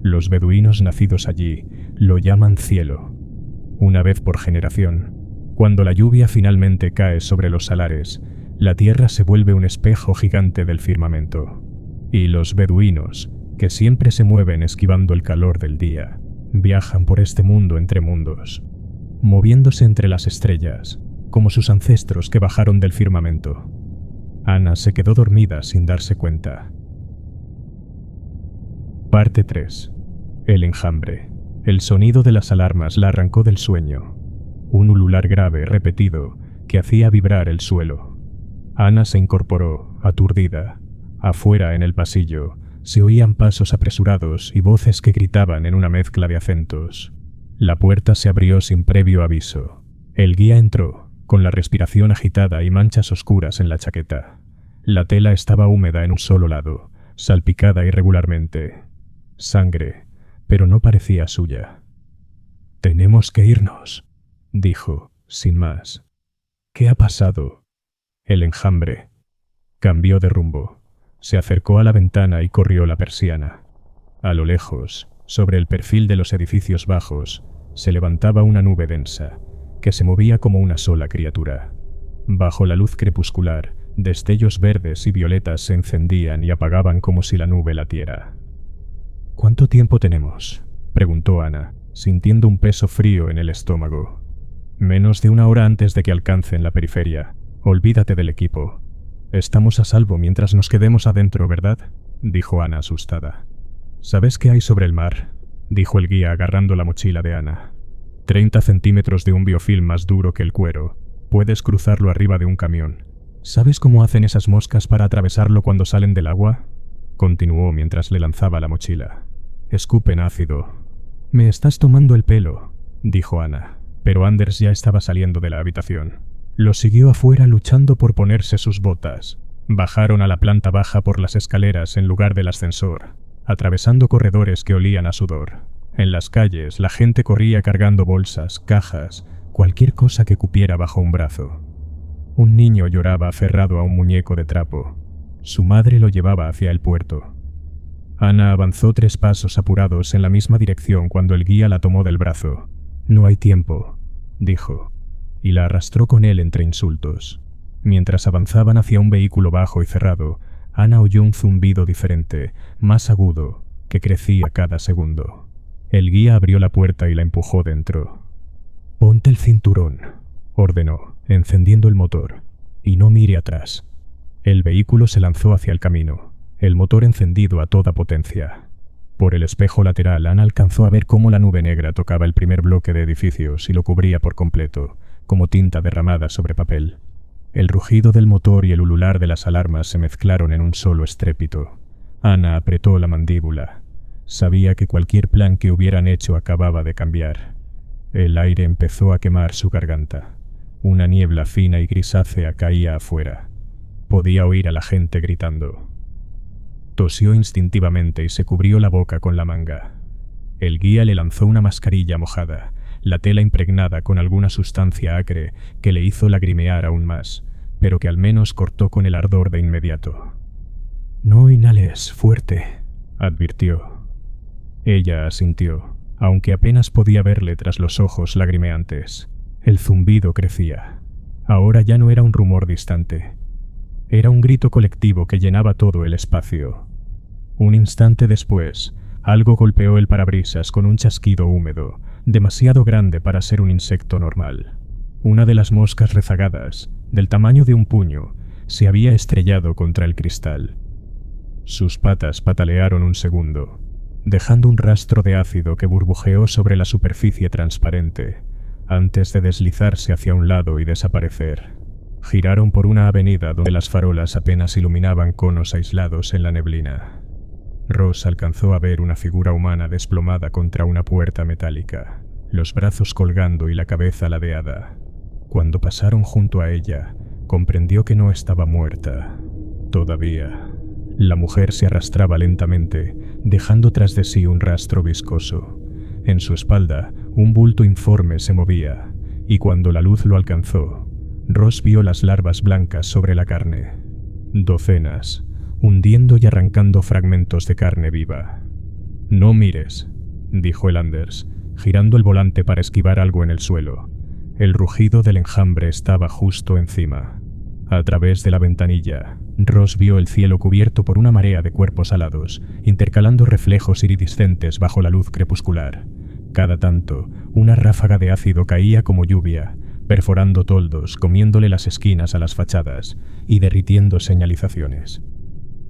Los beduinos nacidos allí lo llaman cielo. Una vez por generación, cuando la lluvia finalmente cae sobre los salares, la tierra se vuelve un espejo gigante del firmamento. Y los beduinos, que siempre se mueven esquivando el calor del día, viajan por este mundo entre mundos, moviéndose entre las estrellas, como sus ancestros que bajaron del firmamento. Ana se quedó dormida sin darse cuenta. Parte 3. El enjambre. El sonido de las alarmas la arrancó del sueño. Un ulular grave, repetido, que hacía vibrar el suelo. Ana se incorporó, aturdida. Afuera, en el pasillo, se oían pasos apresurados y voces que gritaban en una mezcla de acentos. La puerta se abrió sin previo aviso. El guía entró, con la respiración agitada y manchas oscuras en la chaqueta. La tela estaba húmeda en un solo lado, salpicada irregularmente. Sangre, pero no parecía suya. «Tenemos que irnos», dijo, sin más. «¿Qué ha pasado?» El enjambre. Cambió de rumbo. Se acercó a la ventana y corrió la persiana. A lo lejos, sobre el perfil de los edificios bajos, se levantaba una nube densa, que se movía como una sola criatura. Bajo la luz crepuscular, destellos verdes y violetas se encendían y apagaban como si la nube latiera. «¿Cuánto tiempo tenemos?», preguntó Ana, sintiendo un peso frío en el estómago. «Menos de 1 hora antes de que alcancen la periferia. Olvídate del equipo. Estamos a salvo mientras nos quedemos adentro, ¿verdad?», dijo Ana asustada. «¿Sabes qué hay sobre el mar?», dijo el guía agarrando la mochila de Ana. 30 centímetros de un biofilm más duro que el cuero. Puedes cruzarlo arriba de un camión. ¿Sabes cómo hacen esas moscas para atravesarlo cuando salen del agua?». continuó mientras le lanzaba la mochila. Escupen ácido. «Me estás tomando el pelo», dijo Anna, pero Anders ya estaba saliendo de la habitación. Lo siguió afuera luchando por ponerse sus botas. Bajaron a la planta baja por las escaleras en lugar del ascensor, atravesando corredores que olían a sudor. En las calles la gente corría cargando bolsas, cajas, cualquier cosa que cupiera bajo un brazo. Un niño lloraba aferrado a un muñeco de trapo. Su madre lo llevaba hacia el puerto. Anna avanzó 3 pasos apurados en la misma dirección cuando el guía la tomó del brazo. «No hay tiempo», dijo, y la arrastró con él entre insultos. Mientras avanzaban hacia un vehículo bajo y cerrado, Anna oyó un zumbido diferente, más agudo, que crecía cada segundo. El guía abrió la puerta y la empujó dentro. «Ponte el cinturón», ordenó, encendiendo el motor, «y no mire atrás». El vehículo se lanzó hacia el camino, el motor encendido a toda potencia. Por el espejo lateral, Anna alcanzó a ver cómo la nube negra tocaba el primer bloque de edificios y lo cubría por completo, como tinta derramada sobre papel. El rugido del motor y el ulular de las alarmas se mezclaron en un solo estrépito. Anna apretó la mandíbula. Sabía que cualquier plan que hubieran hecho acababa de cambiar. El aire empezó a quemar su garganta. Una niebla fina y grisácea caía afuera. Podía oír a la gente gritando. Tosió instintivamente y se cubrió la boca con la manga. El guía le lanzó una mascarilla mojada, la tela impregnada con alguna sustancia acre que le hizo lagrimear aún más, pero que al menos cortó con el ardor de inmediato. «No inhales fuerte», advirtió. Ella asintió, aunque apenas podía verle tras los ojos lagrimeantes. El zumbido crecía. Ahora ya no era un rumor distante. Era un grito colectivo que llenaba todo el espacio. Un instante después, algo golpeó el parabrisas con un chasquido húmedo, demasiado grande para ser un insecto normal. Una de las moscas rezagadas, del tamaño de un puño, se había estrellado contra el cristal. Sus patas patalearon un segundo, dejando un rastro de ácido que burbujeó sobre la superficie transparente, antes de deslizarse hacia un lado y desaparecer. Giraron por una avenida donde las farolas apenas iluminaban conos aislados en la neblina. Ross alcanzó a ver una figura humana desplomada contra una puerta metálica, los brazos colgando y la cabeza ladeada. Cuando pasaron junto a ella, comprendió que no estaba muerta. Todavía. La mujer se arrastraba lentamente, dejando tras de sí un rastro viscoso. En su espalda, un bulto informe se movía, y cuando la luz lo alcanzó, Ross vio las larvas blancas sobre la carne. Docenas, hundiendo y arrancando fragmentos de carne viva. «No mires», dijo el Anders, girando el volante para esquivar algo en el suelo. El rugido del enjambre estaba justo encima. A través de la ventanilla, Ross vio el cielo cubierto por una marea de cuerpos alados, intercalando reflejos iridiscentes bajo la luz crepuscular. Cada tanto, una ráfaga de ácido caía como lluvia, perforando toldos, comiéndole las esquinas a las fachadas y derritiendo señalizaciones.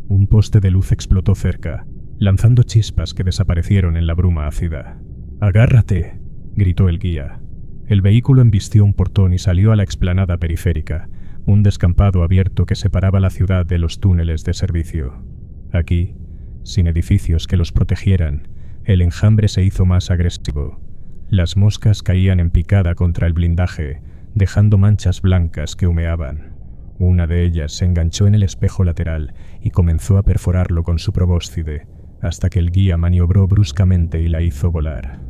Un poste de luz explotó cerca, lanzando chispas que desaparecieron en la bruma ácida. «¡Agárrate!», gritó el guía. El vehículo embistió un portón y salió a la explanada periférica, un descampado abierto que separaba la ciudad de los túneles de servicio. Aquí, sin edificios que los protegieran, el enjambre se hizo más agresivo. Las moscas caían en picada contra el blindaje, dejando manchas blancas que humeaban. Una de ellas se enganchó en el espejo lateral y comenzó a perforarlo con su probóscide, hasta que el guía maniobró bruscamente y la hizo volar.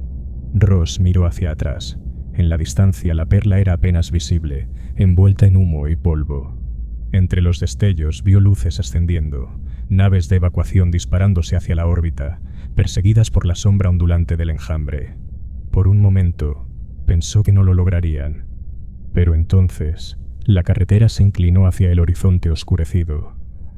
Ross miró hacia atrás. En la distancia la perla era apenas visible, envuelta en humo y polvo. Entre los destellos vio luces ascendiendo, naves de evacuación disparándose hacia la órbita, perseguidas por la sombra ondulante del enjambre. Por un momento, pensó que no lo lograrían. Pero entonces, la carretera se inclinó hacia el horizonte oscurecido,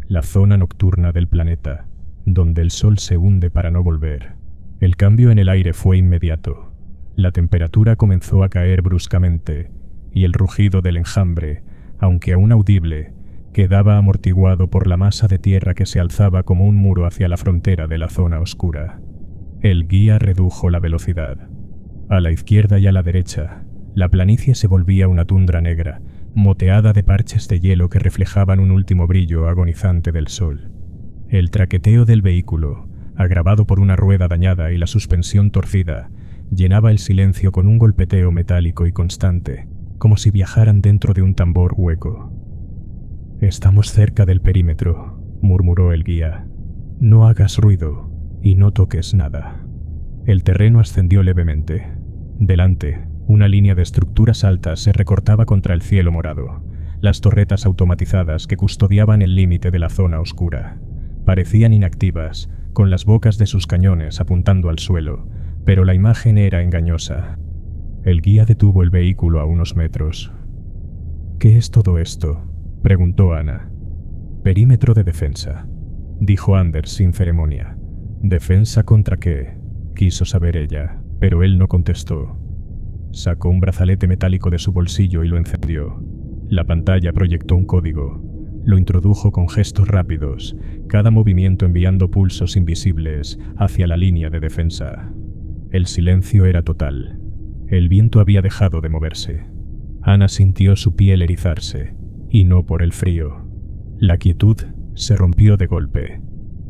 la zona nocturna del planeta, donde el sol se hunde para no volver. El cambio en el aire fue inmediato. La temperatura comenzó a caer bruscamente, y el rugido del enjambre, aunque aún audible, quedaba amortiguado por la masa de tierra que se alzaba como un muro hacia la frontera de la zona oscura. El guía redujo la velocidad. A la izquierda y a la derecha, la planicie se volvía una tundra negra, moteada de parches de hielo que reflejaban un último brillo agonizante del sol. El traqueteo del vehículo, agravado por una rueda dañada y la suspensión torcida, llenaba el silencio con un golpeteo metálico y constante, como si viajaran dentro de un tambor hueco. «Estamos cerca del perímetro», murmuró el guía. «No hagas ruido y no toques nada». El terreno ascendió levemente. Delante, una línea de estructuras altas se recortaba contra el cielo morado. Las torretas automatizadas que custodiaban el límite de la zona oscura parecían inactivas, con las bocas de sus cañones apuntando al suelo, pero la imagen era engañosa. El guía detuvo el vehículo a unos metros. «¿Qué es todo esto?», preguntó Ana. «Perímetro de defensa», dijo Anders sin ceremonia. «¿Defensa contra qué?», quiso saber ella, pero él no contestó. Sacó un brazalete metálico de su bolsillo y lo encendió. La pantalla proyectó un código. Lo introdujo con gestos rápidos, cada movimiento enviando pulsos invisibles hacia la línea de defensa. El silencio era total. El viento había dejado de moverse. Ana sintió su piel erizarse, y no por el frío. La quietud se rompió de golpe.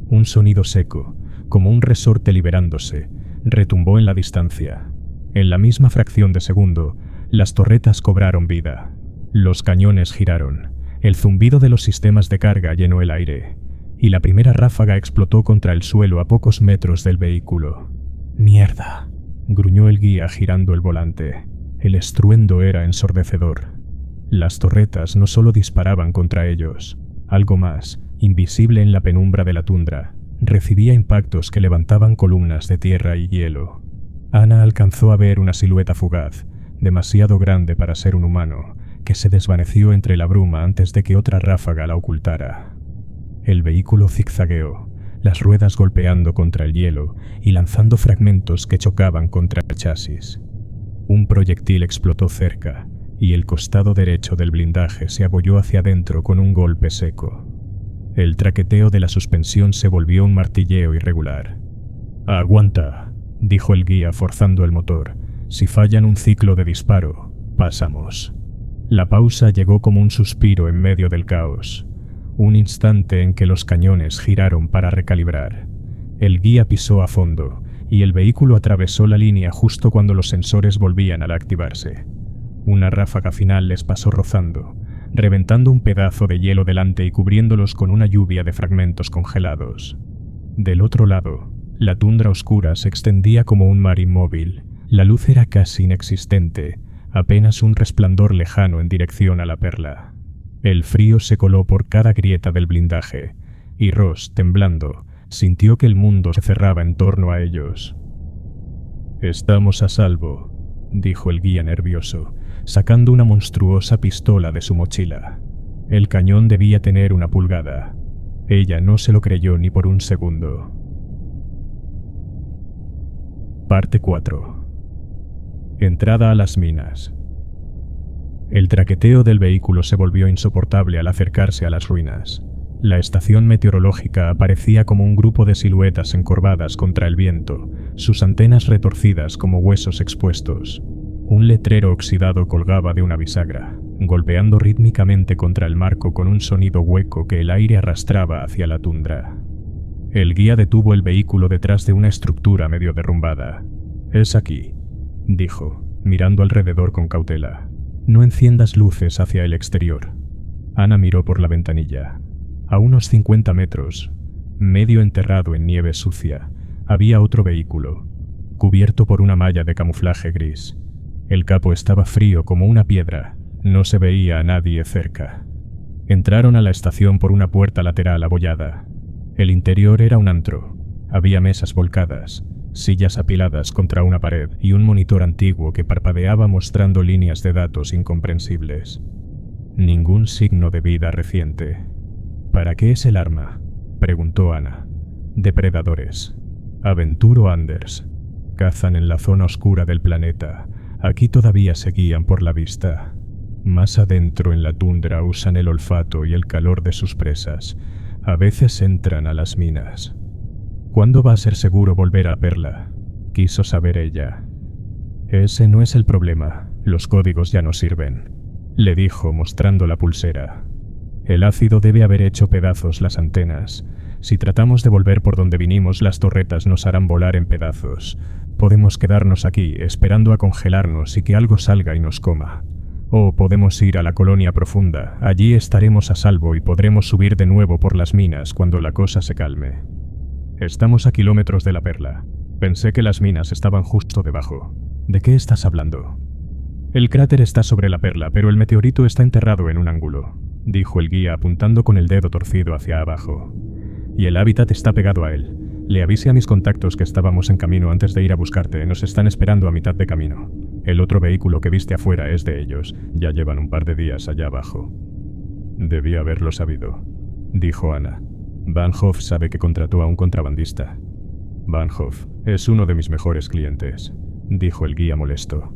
Un sonido seco, como un resorte liberándose, retumbó en la distancia. En la misma fracción de segundo, las torretas cobraron vida. Los cañones giraron. El zumbido de los sistemas de carga llenó el aire, y la primera ráfaga explotó contra el suelo a pocos metros del vehículo. «¡Mierda!», gruñó el guía girando el volante. El estruendo era ensordecedor. Las torretas no solo disparaban contra ellos. Algo más, invisible en la penumbra de la tundra, recibía impactos que levantaban columnas de tierra y hielo. Ana alcanzó a ver una silueta fugaz, demasiado grande para ser un humano, que se desvaneció entre la bruma antes de que otra ráfaga la ocultara. El vehículo zigzagueó, las ruedas golpeando contra el hielo y lanzando fragmentos que chocaban contra el chasis. Un proyectil explotó cerca, y el costado derecho del blindaje se abolló hacia adentro con un golpe seco. El traqueteo de la suspensión se volvió un martilleo irregular. «Aguanta», dijo el guía forzando el motor. «Si fallan un ciclo de disparo, pasamos». La pausa llegó como un suspiro en medio del caos. Un instante en que los cañones giraron para recalibrar. El guía pisó a fondo, y el vehículo atravesó la línea justo cuando los sensores volvían a activarse. Una ráfaga final les pasó rozando, reventando un pedazo de hielo delante y cubriéndolos con una lluvia de fragmentos congelados. Del otro lado, la tundra oscura se extendía como un mar inmóvil. La luz era casi inexistente, apenas un resplandor lejano en dirección a la perla. El frío se coló por cada grieta del blindaje, y Ross, temblando, sintió que el mundo se cerraba en torno a ellos. «Estamos a salvo», dijo el guía nervioso, sacando una monstruosa pistola de su mochila. El cañón debía tener 1 pulgada. Ella no se lo creyó ni por un segundo. Parte 4. Entrada a las minas. El traqueteo del vehículo se volvió insoportable al acercarse a las ruinas. La estación meteorológica aparecía como un grupo de siluetas encorvadas contra el viento, sus antenas retorcidas como huesos expuestos. Un letrero oxidado colgaba de una bisagra, golpeando rítmicamente contra el marco con un sonido hueco que el aire arrastraba hacia la tundra. El guía detuvo el vehículo detrás de una estructura medio derrumbada. «Es aquí», dijo, mirando alrededor con cautela. «No enciendas luces hacia el exterior». Ana miró por la ventanilla. A unos 50 metros, medio enterrado en nieve sucia, había otro vehículo, cubierto por una malla de camuflaje gris. El capó estaba frío como una piedra, no se veía a nadie cerca. Entraron a la estación por una puerta lateral abollada. El interior era un antro. Había mesas volcadas, sillas apiladas contra una pared y un monitor antiguo que parpadeaba mostrando líneas de datos incomprensibles. Ningún signo de vida reciente. «¿Para qué es el arma?», preguntó Ana. «Depredadores. Aventur o Anders. Cazan en la zona oscura del planeta. Aquí todavía se guían por la vista. Más adentro en la tundra usan el olfato y el calor de sus presas. A veces entran a las minas». «¿Cuándo va a ser seguro volver a Perla?», quiso saber ella. «Ese no es el problema. Los códigos ya no sirven», le dijo mostrando la pulsera. «El ácido debe haber hecho pedazos las antenas. Si tratamos de volver por donde vinimos, las torretas nos harán volar en pedazos. Podemos quedarnos aquí, esperando a congelarnos y que algo salga y nos coma. O podemos ir a la colonia profunda. Allí estaremos a salvo y podremos subir de nuevo por las minas cuando la cosa se calme. Estamos a kilómetros de la perla. Pensé que las minas estaban justo debajo. ¿De qué estás hablando? El cráter está sobre la perla, pero el meteorito está enterrado en un ángulo, dijo el guía apuntando con el dedo torcido hacia abajo. Y el hábitat está pegado a él. Le avisé a mis contactos que estábamos en camino antes de ir a buscarte. Nos están esperando a mitad de camino. El otro vehículo que viste afuera es de ellos. Ya llevan un par de días allá abajo. Debí haberlo sabido, dijo Ana. Van Hoff sabe que contrató a un contrabandista. Van Hoff es uno de mis mejores clientes, dijo el guía molesto.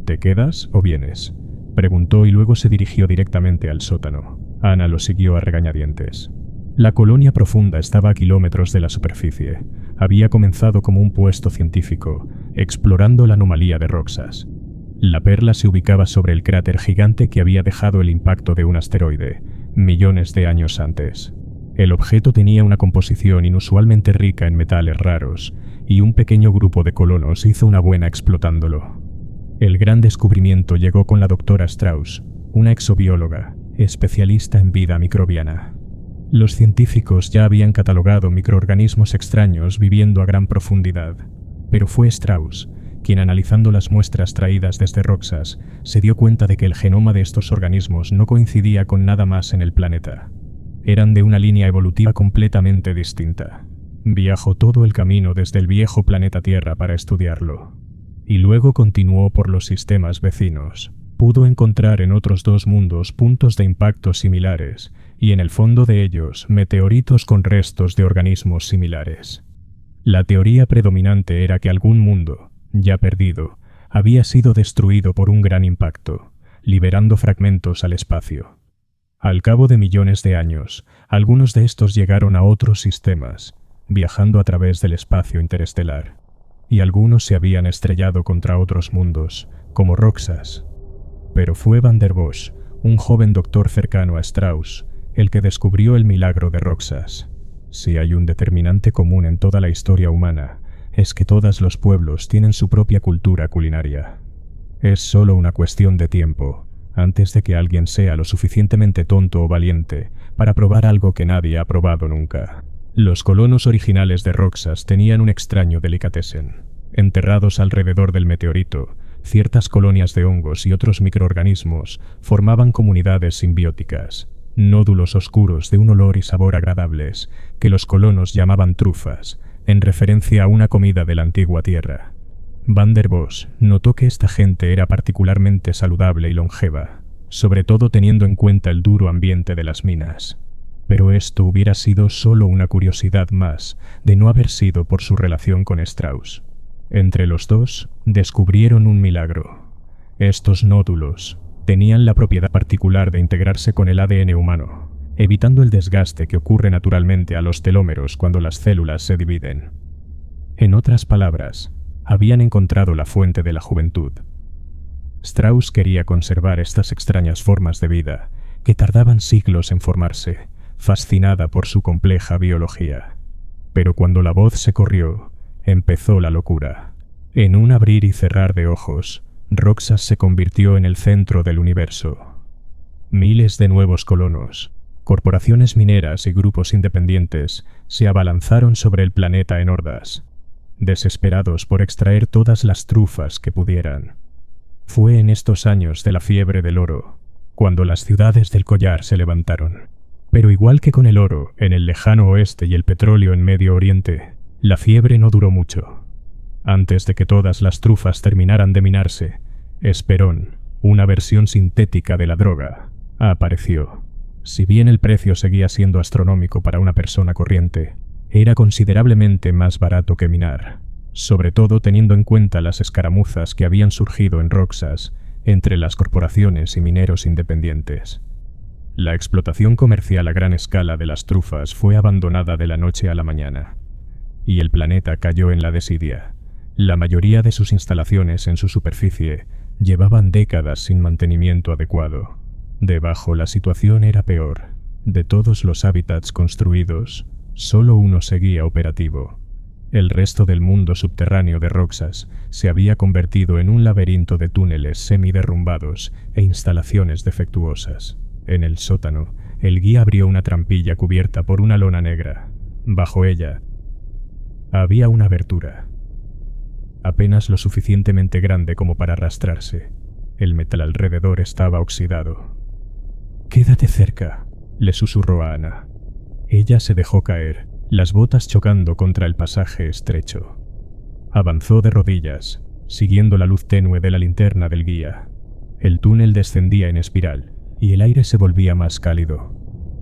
¿Te quedas o vienes?, preguntó y luego se dirigió directamente al sótano. Ana lo siguió a regañadientes. La colonia profunda estaba a kilómetros de la superficie. Había comenzado como un puesto científico, explorando la anomalía de Roxas. La perla se ubicaba sobre el cráter gigante que había dejado el impacto de un asteroide, millones de años antes. El objeto tenía una composición inusualmente rica en metales raros, y un pequeño grupo de colonos hizo una buena explotándolo. El gran descubrimiento llegó con la doctora Strauss, una exobióloga, especialista en vida microbiana. Los científicos ya habían catalogado microorganismos extraños viviendo a gran profundidad, pero fue Strauss quien, analizando las muestras traídas desde Roxas, se dio cuenta de que el genoma de estos organismos no coincidía con nada más en el planeta. Eran de una línea evolutiva completamente distinta. Viajó todo el camino desde el viejo planeta Tierra para estudiarlo, y luego continuó por los sistemas vecinos. Pudo encontrar en otros dos mundos puntos de impacto similares, y en el fondo de ellos meteoritos con restos de organismos similares. La teoría predominante era que algún mundo, ya perdido, había sido destruido por un gran impacto, liberando fragmentos al espacio. Al cabo de millones de años, algunos de estos llegaron a otros sistemas, viajando a través del espacio interestelar, y algunos se habían estrellado contra otros mundos, como Roxas. Pero fue Van der Bosch, un joven doctor cercano a Strauss, el que descubrió el milagro de Roxas. Si hay un determinante común en toda la historia humana, es que todos los pueblos tienen su propia cultura culinaria. Es solo una cuestión de tiempo, antes de que alguien sea lo suficientemente tonto o valiente para probar algo que nadie ha probado nunca. Los colonos originales de Roxas tenían un extraño delicatessen. Enterrados alrededor del meteorito, ciertas colonias de hongos y otros microorganismos formaban comunidades simbióticas, nódulos oscuros de un olor y sabor agradables, que los colonos llamaban trufas, en referencia a una comida de la antigua Tierra. Van der Bosch notó que esta gente era particularmente saludable y longeva, sobre todo teniendo en cuenta el duro ambiente de las minas. Pero esto hubiera sido solo una curiosidad más, de no haber sido por su relación con Strauss. Entre los dos, descubrieron un milagro. Estos nódulos tenían la propiedad particular de integrarse con el ADN humano, evitando el desgaste que ocurre naturalmente a los telómeros cuando las células se dividen. En otras palabras, habían encontrado la fuente de la juventud. Strauss quería conservar estas extrañas formas de vida, que tardaban siglos en formarse, fascinada por su compleja biología. Pero cuando la voz se corrió, empezó la locura. En un abrir y cerrar de ojos, Roxas se convirtió en el centro del universo. Miles de nuevos colonos, corporaciones mineras y grupos independientes se abalanzaron sobre el planeta en hordas, desesperados por extraer todas las trufas que pudieran. Fue en estos años de la fiebre del oro, cuando las ciudades del collar se levantaron. Pero igual que con el oro en el lejano oeste y el petróleo en Medio Oriente, la fiebre no duró mucho. Antes de que todas las trufas terminaran de minarse, Esperón, una versión sintética de la droga, apareció. Si bien el precio seguía siendo astronómico para una persona corriente, era considerablemente más barato que minar, sobre todo teniendo en cuenta las escaramuzas que habían surgido en Roxas entre las corporaciones y mineros independientes. La explotación comercial a gran escala de las trufas fue abandonada de la noche a la mañana, y el planeta cayó en la desidia. La mayoría de sus instalaciones en su superficie llevaban décadas sin mantenimiento adecuado. Debajo la situación era peor. De todos los hábitats construidos, Solo uno seguía operativo. El resto del mundo subterráneo de Roxas se había convertido en un laberinto de túneles semiderrumbados e instalaciones defectuosas. En el sótano, el guía abrió una trampilla cubierta por una lona negra. Bajo ella había una abertura, apenas lo suficientemente grande como para arrastrarse. El metal alrededor estaba oxidado. «Quédate cerca», le susurró a Ana. Ella se dejó caer, las botas chocando contra el pasaje estrecho. Avanzó de rodillas, siguiendo la luz tenue de la linterna del guía. El túnel descendía en espiral, y el aire se volvía más cálido.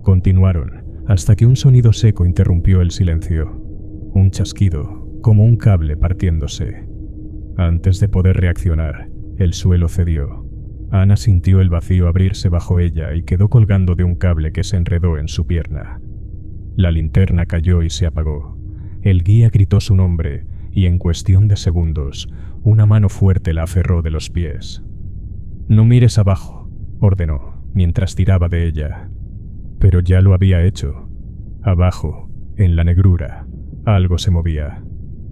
Continuaron, hasta que un sonido seco interrumpió el silencio. Un chasquido, como un cable partiéndose. Antes de poder reaccionar, el suelo cedió. Ana sintió el vacío abrirse bajo ella y quedó colgando de un cable que se enredó en su pierna. La linterna cayó y se apagó. El guía gritó su nombre y en cuestión de segundos, una mano fuerte la aferró de los pies. «No mires abajo», ordenó, mientras tiraba de ella. Pero ya lo había hecho. Abajo, en la negrura, algo se movía.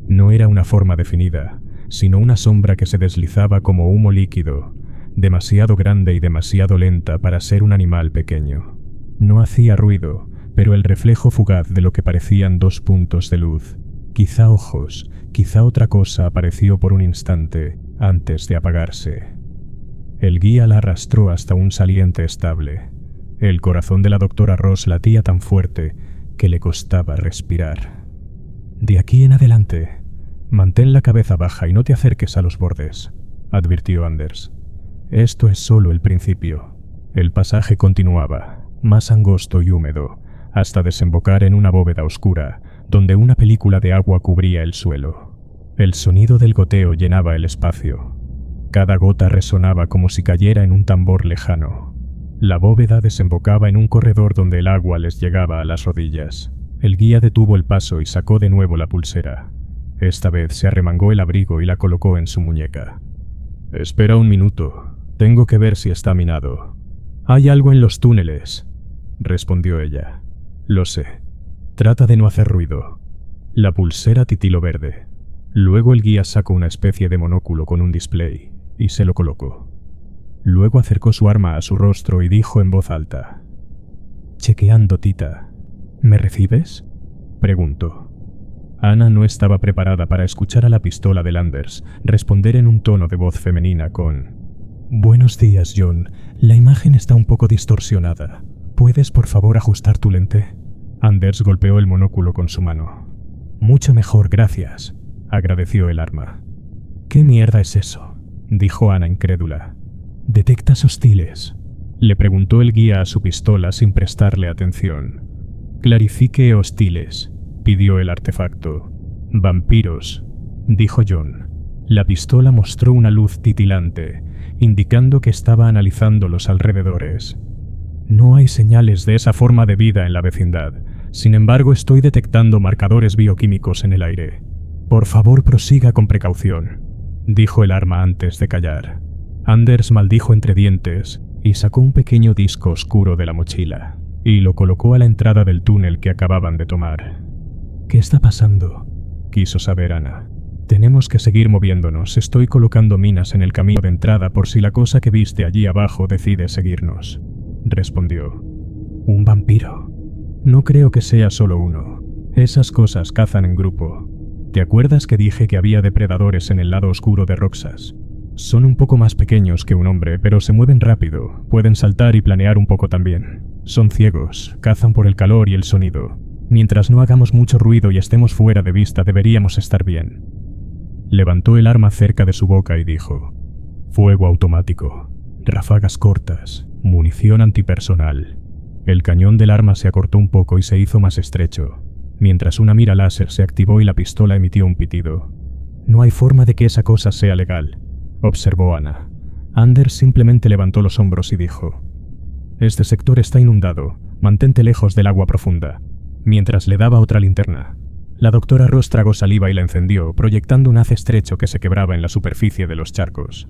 No era una forma definida, sino una sombra que se deslizaba como humo líquido, demasiado grande y demasiado lenta para ser un animal pequeño. No hacía ruido, pero el reflejo fugaz de lo que parecían dos puntos de luz, quizá ojos, quizá otra cosa, apareció por un instante antes de apagarse. El guía la arrastró hasta un saliente estable. El corazón de la doctora Ross latía tan fuerte que le costaba respirar. «De aquí en adelante, mantén la cabeza baja y no te acerques a los bordes», advirtió Anders. «Esto es solo el principio». El pasaje continuaba, más angosto y húmedo, hasta desembocar en una bóveda oscura, donde una película de agua cubría el suelo. El sonido del goteo llenaba el espacio. Cada gota resonaba como si cayera en un tambor lejano. La bóveda desembocaba en un corredor donde el agua les llegaba a las rodillas. El guía detuvo el paso y sacó de nuevo la pulsera. Esta vez se arremangó el abrigo y la colocó en su muñeca. «Espera un minuto. Tengo que ver si está minado». «Hay algo en los túneles», respondió ella. «Lo sé. Trata de no hacer ruido». La pulsera titiló verde. Luego el guía sacó una especie de monóculo con un display y se lo colocó. Luego acercó su arma a su rostro y dijo en voz alta: «Chequeando, Tita. ¿Me recibes?», preguntó. Ana no estaba preparada para escuchar a la pistola de Anders responder en un tono de voz femenina con: «Buenos días, John. La imagen está un poco distorsionada. ¿Puedes, por favor, ajustar tu lente?». Anders golpeó el monóculo con su mano. «Mucho mejor, gracias», agradeció el arma. «¿Qué mierda es eso?», dijo Ana incrédula. «¿Detectas hostiles?», le preguntó el guía a su pistola sin prestarle atención. «Clarifique hostiles», pidió el artefacto. «Vampiros», dijo John. La pistola mostró una luz titilante, indicando que estaba analizando los alrededores. «No hay señales de esa forma de vida en la vecindad. Sin embargo, estoy detectando marcadores bioquímicos en el aire. Por favor, prosiga con precaución», dijo el arma antes de callar. Anders maldijo entre dientes y sacó un pequeño disco oscuro de la mochila y lo colocó a la entrada del túnel que acababan de tomar. «¿Qué está pasando?», quiso saber Ana. «Tenemos que seguir moviéndonos. Estoy colocando minas en el camino de entrada por si la cosa que viste allí abajo decide seguirnos», respondió. «¿Un vampiro?». «No creo que sea solo uno. Esas cosas cazan en grupo. ¿Te acuerdas que dije que había depredadores en el lado oscuro de Roxas? Son un poco más pequeños que un hombre, pero se mueven rápido, pueden saltar y planear un poco también. Son ciegos, cazan por el calor y el sonido. Mientras no hagamos mucho ruido y estemos fuera de vista, deberíamos estar bien». Levantó el arma cerca de su boca y dijo: «Fuego automático, ráfagas cortas, munición antipersonal». El cañón del arma se acortó un poco y se hizo más estrecho, mientras una mira láser se activó y la pistola emitió un pitido. «No hay forma de que esa cosa sea legal», observó Ana. Anders simplemente levantó los hombros y dijo: «Este sector está inundado. Mantente lejos del agua profunda», mientras le daba otra linterna. La doctora Ross tragó saliva y la encendió, proyectando un haz estrecho que se quebraba en la superficie de los charcos.